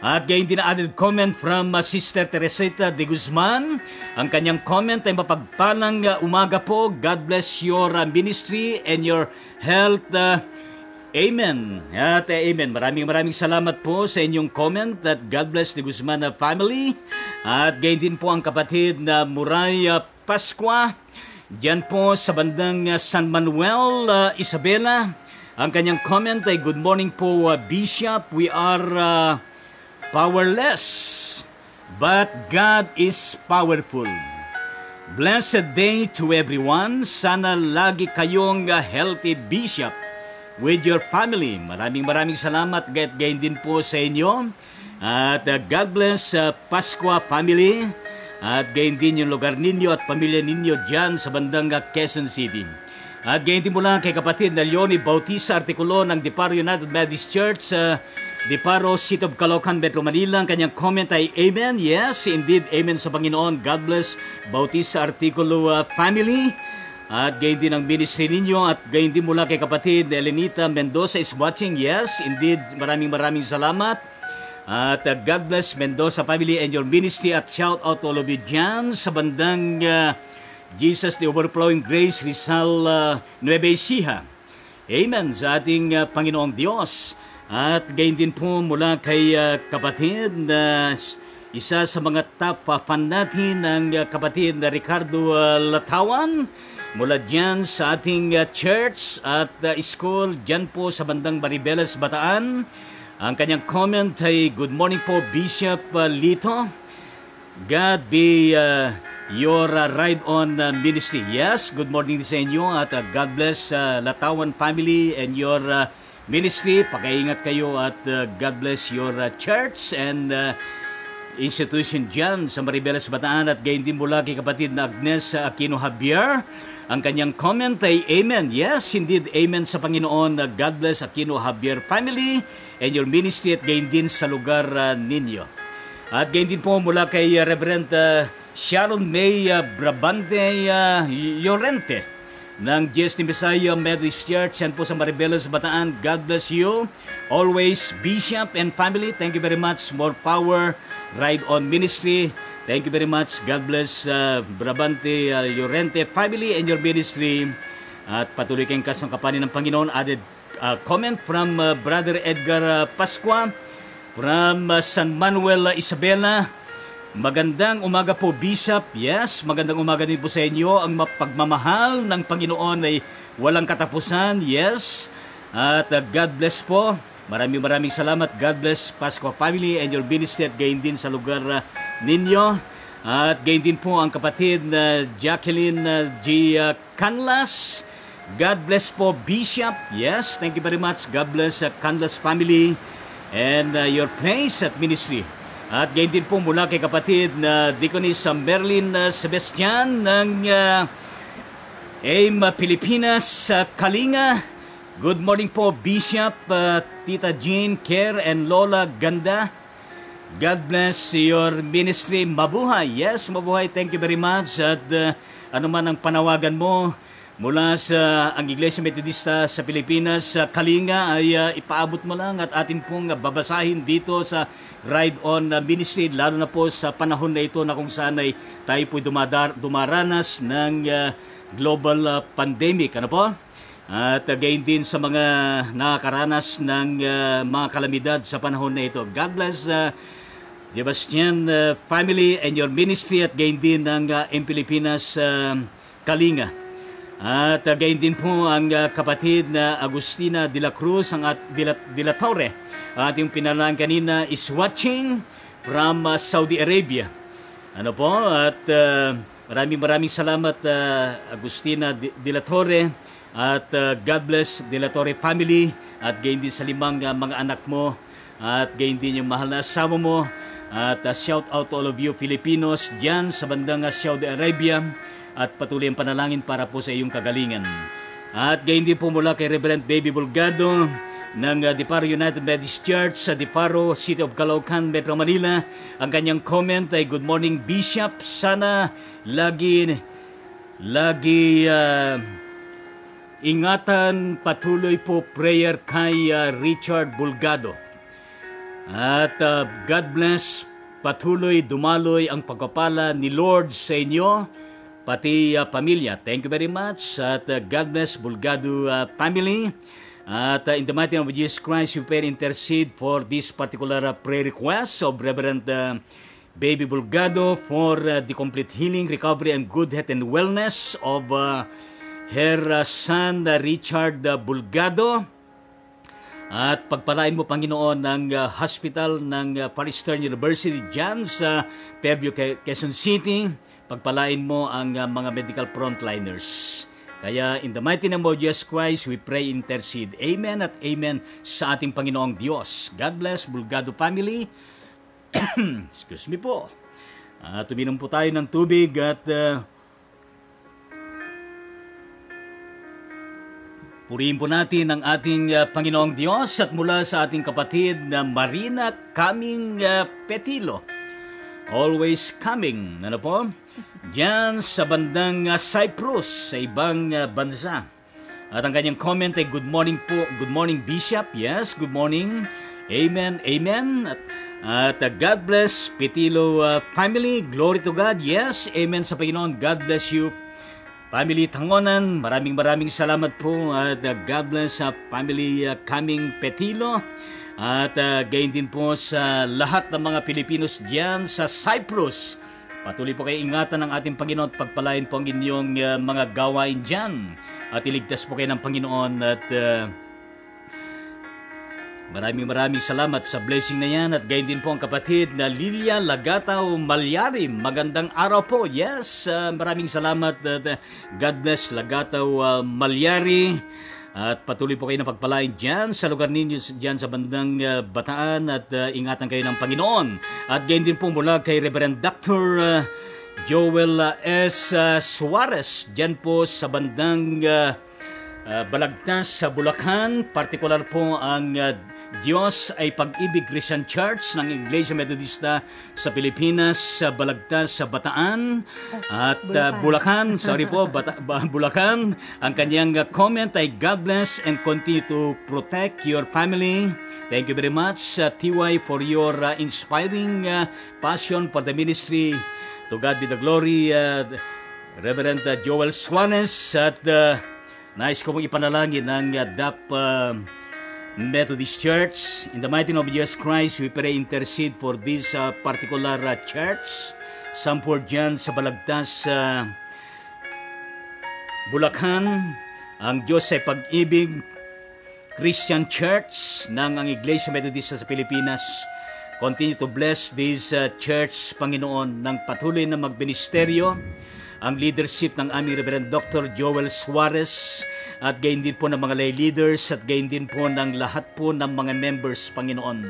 At gayon din added comment from Sister Teresita de Guzman. Ang kanyang comment ay mapagpalang umaga po. God bless your ministry and your health. Amen. At amen. Maraming salamat po sa inyong comment at God bless de Guzman family. At gayon din po ang kapatid na Muray Pascua. Diyan po sa bandang San Manuel, Isabela. Ang kanyang comment ay good morning po Bishop. We are powerless, but God is powerful. Blessed day to everyone. Sana lagi kayong healthy, Bishop, with your family. Maraming salamat. Gayon din po sa inyo. At God bless Pascua family. At gayon din yung lugar ninyo at pamilya ninyo dyan sa bandang Quezon City. At gayon din mula kay kapatid na Leonie Bautista, artikulo ng Diparo United Methodist Church, Diparo, City of Caloocan, Metro Manila. Ang kanyang comment ay amen. Yes, indeed, amen sa Panginoon. God bless Bautista Artikulo family. At gayon din ang ministry ninyo. At gayon din mula kay kapatid Elenita Mendoza is watching. Yes, indeed, maraming salamat. At God bless Mendoza family and your ministry. At shout out to all of you dyan sa bandang Jesus the Overflowing Grace Rizal Nueva Ecija. Amen sa ating Panginoong Diyos. At gayon din po mula kay kapatid na isa sa mga top fan natin, ang kapatid na Ricardo Latawan, mula dyan sa ating church at school dyan po sa bandang Maribeles, Bataan. Ang kanyang comment ay good morning po Bishop Lito. God be your ride-on ministry. Yes, good morning sa inyo at God bless Latawan family and your ministry. Pag-iingat kayo at God bless your church and institution dyan sa Maribeles, Bataan. At gayon din mula kay kapatid na Agnes Aquino Javier. Ang kanyang comment ay Amen. Yes, indeed, Amen sa Panginoon. God bless Aquino Javier family and your ministry at gain din sa lugar ninyo. At gain din po mula kay Reverend Sharon May Brabante Llorente ng GST Messiah Methodist Church and po sa Maribeles, Bataan. God bless you. Always, Bishop and family. Thank you very much. More power. Ride on ministry. Thank you very much. God bless Brabante Llorente family and your ministry. At patuloy kayong kasangkapanin ng Panginoon. Added comment from Brother Edgar Pascua from San Manuel, Isabela. Magandang umaga po, Bishop. Yes, magandang umaga din po sa inyo. Ang pagmamahal ng Panginoon ay walang katapusan. Yes. At God bless po. Maraming salamat. God bless Pascua family and your ministry at gain din sa lugar ninyo. At gain din po ang kapatid na Jacqueline G. Canlas. God bless po, Bishop. Yes, thank you very much. God bless Canlas family and your praise at ministry. At gain din po mula kay kapatid na Deaconess Merlin Sebastian ng AIM Pilipinas, Kalinga. Good morning po, Bishop, Tita Jean, Care, and Lola Ganda. God bless your ministry. Mabuhay. Yes, mabuhay. Thank you very much. At anuman ang panawagan mo mula sa ang Iglesia Metodista sa Pilipinas, Kalinga, ay ipaabot mo lang at atin pong babasahin dito sa Ride On Ministry, lalo na po sa panahon na ito na kung saan ay tayo po dumaranas ng global pandemic. Ano po? At gain din sa mga nakakaranas ng mga kalamidad sa panahon na ito. God bless Sebastian family and your ministry at gain din ng Pilipinas, Kalinga. At gain din po ang kapatid na Agustina de la Cruz de la Torre. Ating pinalaan kanina is watching from Saudi Arabia. Ano po? At maraming salamat Agustina de la Torre. At God bless De La Torre family at gain din sa 5 mga anak mo at gain din yung mahal na asawa mo at shout out to all of you Filipinos dyan sa bandang Saudi Arabia at patuloy ang panalangin para po sa iyong kagalingan. At gain din po mula kay Reverend Baby Bulgado ng Diparo United Methodist Church sa Diparo, City of Caloocan, Metro Manila. Ang kanyang comment ay Good morning, Bishop. Sana lagi ingatan, patuloy po prayer kay Richard Bulgado. At God bless, patuloy dumaloy ang pagpapala ni Lord sa inyo, pati pamilya. Thank you very much. At God bless Bulgado family. At in the mighty name of Jesus Christ, you pray intercede for this particular prayer request of Reverend Baby Bulgado for the complete healing, recovery, and good health and wellness of her son Richard Bulgado. At pagpalain mo, Panginoon, ng hospital ng Far Eastern University dyan sa Fairview, Quezon City. Pagpalain mo ang mga medical frontliners. Kaya in the mighty name of Jesus Christ, we pray, intercede. Amen at amen sa ating Panginoong Diyos. God bless Bulgado family. Excuse me po. Tuminom po tayo ng tubig at purihin po natin ang ating Panginoong Diyos at mula sa ating kapatid na Marina Coming Petilo. Always coming. Ano po? Diyan sa bandang Cyprus, sa ibang bansa. At ang kanyang comment ay Good morning po. Good morning, Bishop. Yes, good morning. Amen, amen. At God bless Petilo family. Glory to God. Yes, amen sa Panginoon. God bless you, family Tangonan. Maraming salamat po. At God bless family Coming Petilo. At gayon din po sa lahat ng mga Pilipinos diyan sa Cyprus. Patuloy po kayo ingatan ng ating Panginoon at pagpalain po ang inyong mga gawain diyan. At iligtas po kayo ng Panginoon at maraming salamat sa blessing na yan. At gayon din po ang kapatid na Lilia Lagataw Malyari. Magandang araw po. Yes, maraming salamat. God bless Lagataw Malyari. At patuloy po kayo na pagpalain dyan sa lugar ninyo dyan sa bandang Bataan at ingatan kayo ng Panginoon. At gayon din po mula kay Reverend Dr. Joel S. Suarez, dyan po sa bandang Balagtas sa Bulacan. Partikular po ang Diyos ay Pag-ibig Christian Church ng Iglesia Metodista sa Pilipinas, sa Balagtas sa Bataan at Bulacan. Bulacan. Ang kanyang comment ay God bless and continue to protect your family. Thank you very much, TY, for your inspiring passion for the ministry. To God be the glory, Reverend Joel Suarez. At nais ko pong ipanalangin ng DAP Methodist Church. In the mighty name of Jesus Christ, we pray, intercede for this particular church. Sampur dyan sa Balagtas, Bulacan. Ang Diyos ay Pag-ibig Christian Church ng ang Iglesia Metodista sa Pilipinas. Continue to bless this church, Panginoon, ng patuloy na magministeryo. Ang leadership ng aming Reverend Dr. Joel Suarez at gayon din po ng mga lay leaders at gayon din po ng lahat po ng mga members, Panginoon.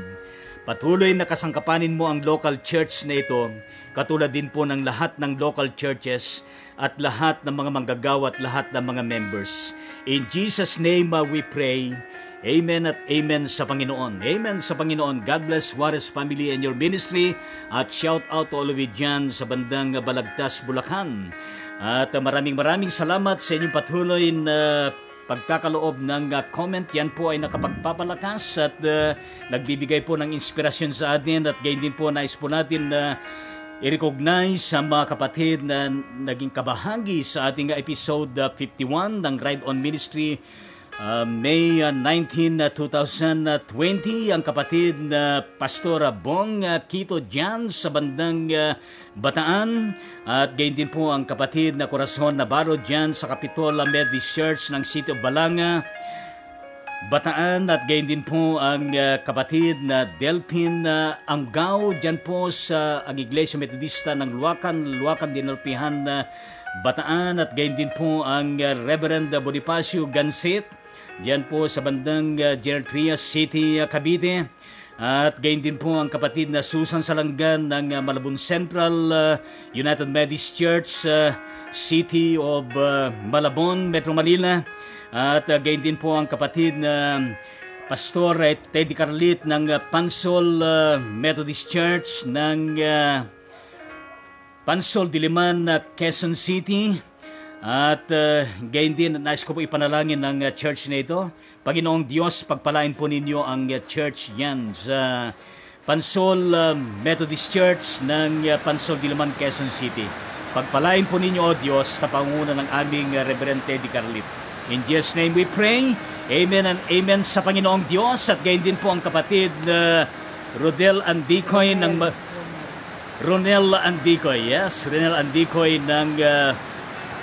Patuloy na kasangkapanin mo ang local church na ito, katulad din po ng lahat ng local churches at lahat ng mga manggagawa at lahat ng mga members. In Jesus' name we pray. Amen at amen sa Panginoon. Amen sa Panginoon. God bless Suarez family and your ministry. At shout out to all of you dyan sa bandang Balagtas, Bulacan. At maraming salamat sa inyong patuloy na pagkakaloob ng comment. Yan po ay nakapagpapalakas at nagbibigay po ng inspirasyon sa atin. At gayon din po nais po natin na i-recognize sa mga kapatid na naging kabahagi sa ating episode 51 ng Ride On Ministry. May 19, 2020, ang kapatid na Pastor Bong Quito dyan sa bandang Bataan. At gayon din po ang kapatid na Corazon Navarro dyan sa Capitola Methodist Church ng City of Balanga, Bataan. At gayon din po ang kapatid na Delphin Anggao dyan po sa ang Iglesia Metodista ng Luacan Dinulpihan, Bataan. At gayon din po ang Reverend Bonifacio Gansit diyan po sa bandang General Trias City, Cavite. At gayon din po ang kapatid na Susan Salangan ng Malabon Central United Methodist Church, City of Malabon, Metro Manila. At gayon din po ang kapatid na Pastor Teddy Carlit ng Pansol Methodist Church ng Pansol, Diliman, Quezon City. At gayon din, nais ko po ipanalangin ng church na ito. Panginoong Diyos, pagpalain po ninyo ang church yan sa Pansol Methodist Church ng Pansol, Diliman, Quezon City. Pagpalain po ninyo, O Diyos, sa pangunguna ng aming Reverend Teddy Carlit. In Jesus' name we pray. Amen and amen sa Panginoong Diyos. At gayon din po ang kapatid Rodel Andicoy ng Ronel Andicoy. Yes, Ronel Andicoy ng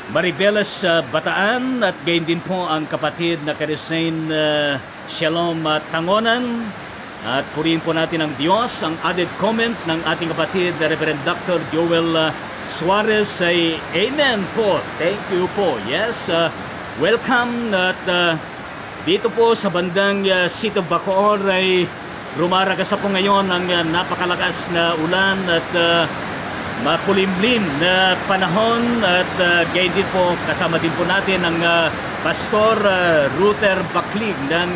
Maribeles Bataan. At gayon din po ang kapatid na Karisain Shalom Tangonan. At purihin po natin ang Diyos. Ang added comment ng ating kapatid Reverend Dr. Joel Suarez ay amen po. Thank you po. Yes, welcome. At dito po sa bandang City of Bacoor ay rumaragasa po ngayon ang napakalakas na ulan at makulimlim na panahon. At gayon din po, kasama din po natin ang Pastor Ruther Baklig ng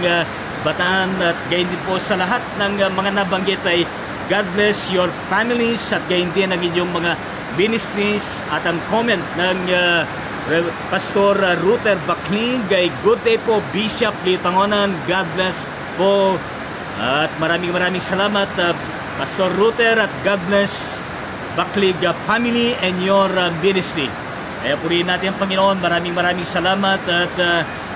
Bataan. At gayon din po sa lahat ng mga nabanggit ay God bless your families. At gayon din ang inyong mga ministries. At ang comment ng Pastor Ruther Baklig ay good day po Bishop Litangonan. God bless po. At maraming salamat Pastor Ruther, at God bless Baklig family and your ministry. Kaya purihin natin ang Panginoon. Maraming salamat. At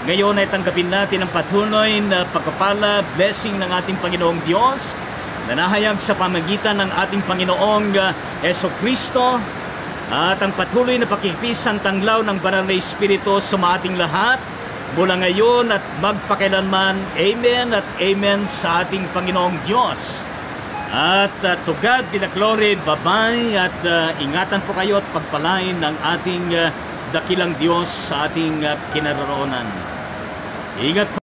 ngayon ay tanggapin natin ang patuloy na pagpapala, blessing ng ating Panginoong Diyos na nahayag sa pamagitan ng ating Panginoong Jesucristo, at ang patuloy na pakikipisang tanglaw ng Banal na Espiritu sa ating lahat mula ngayon at magpakailanman. Amen at amen sa ating Panginoong Diyos. At to God be the glory. Bye-bye. At ingatan po kayo at pagpalain ng ating dakilang Diyos sa ating kinaroroonan. Ingat po.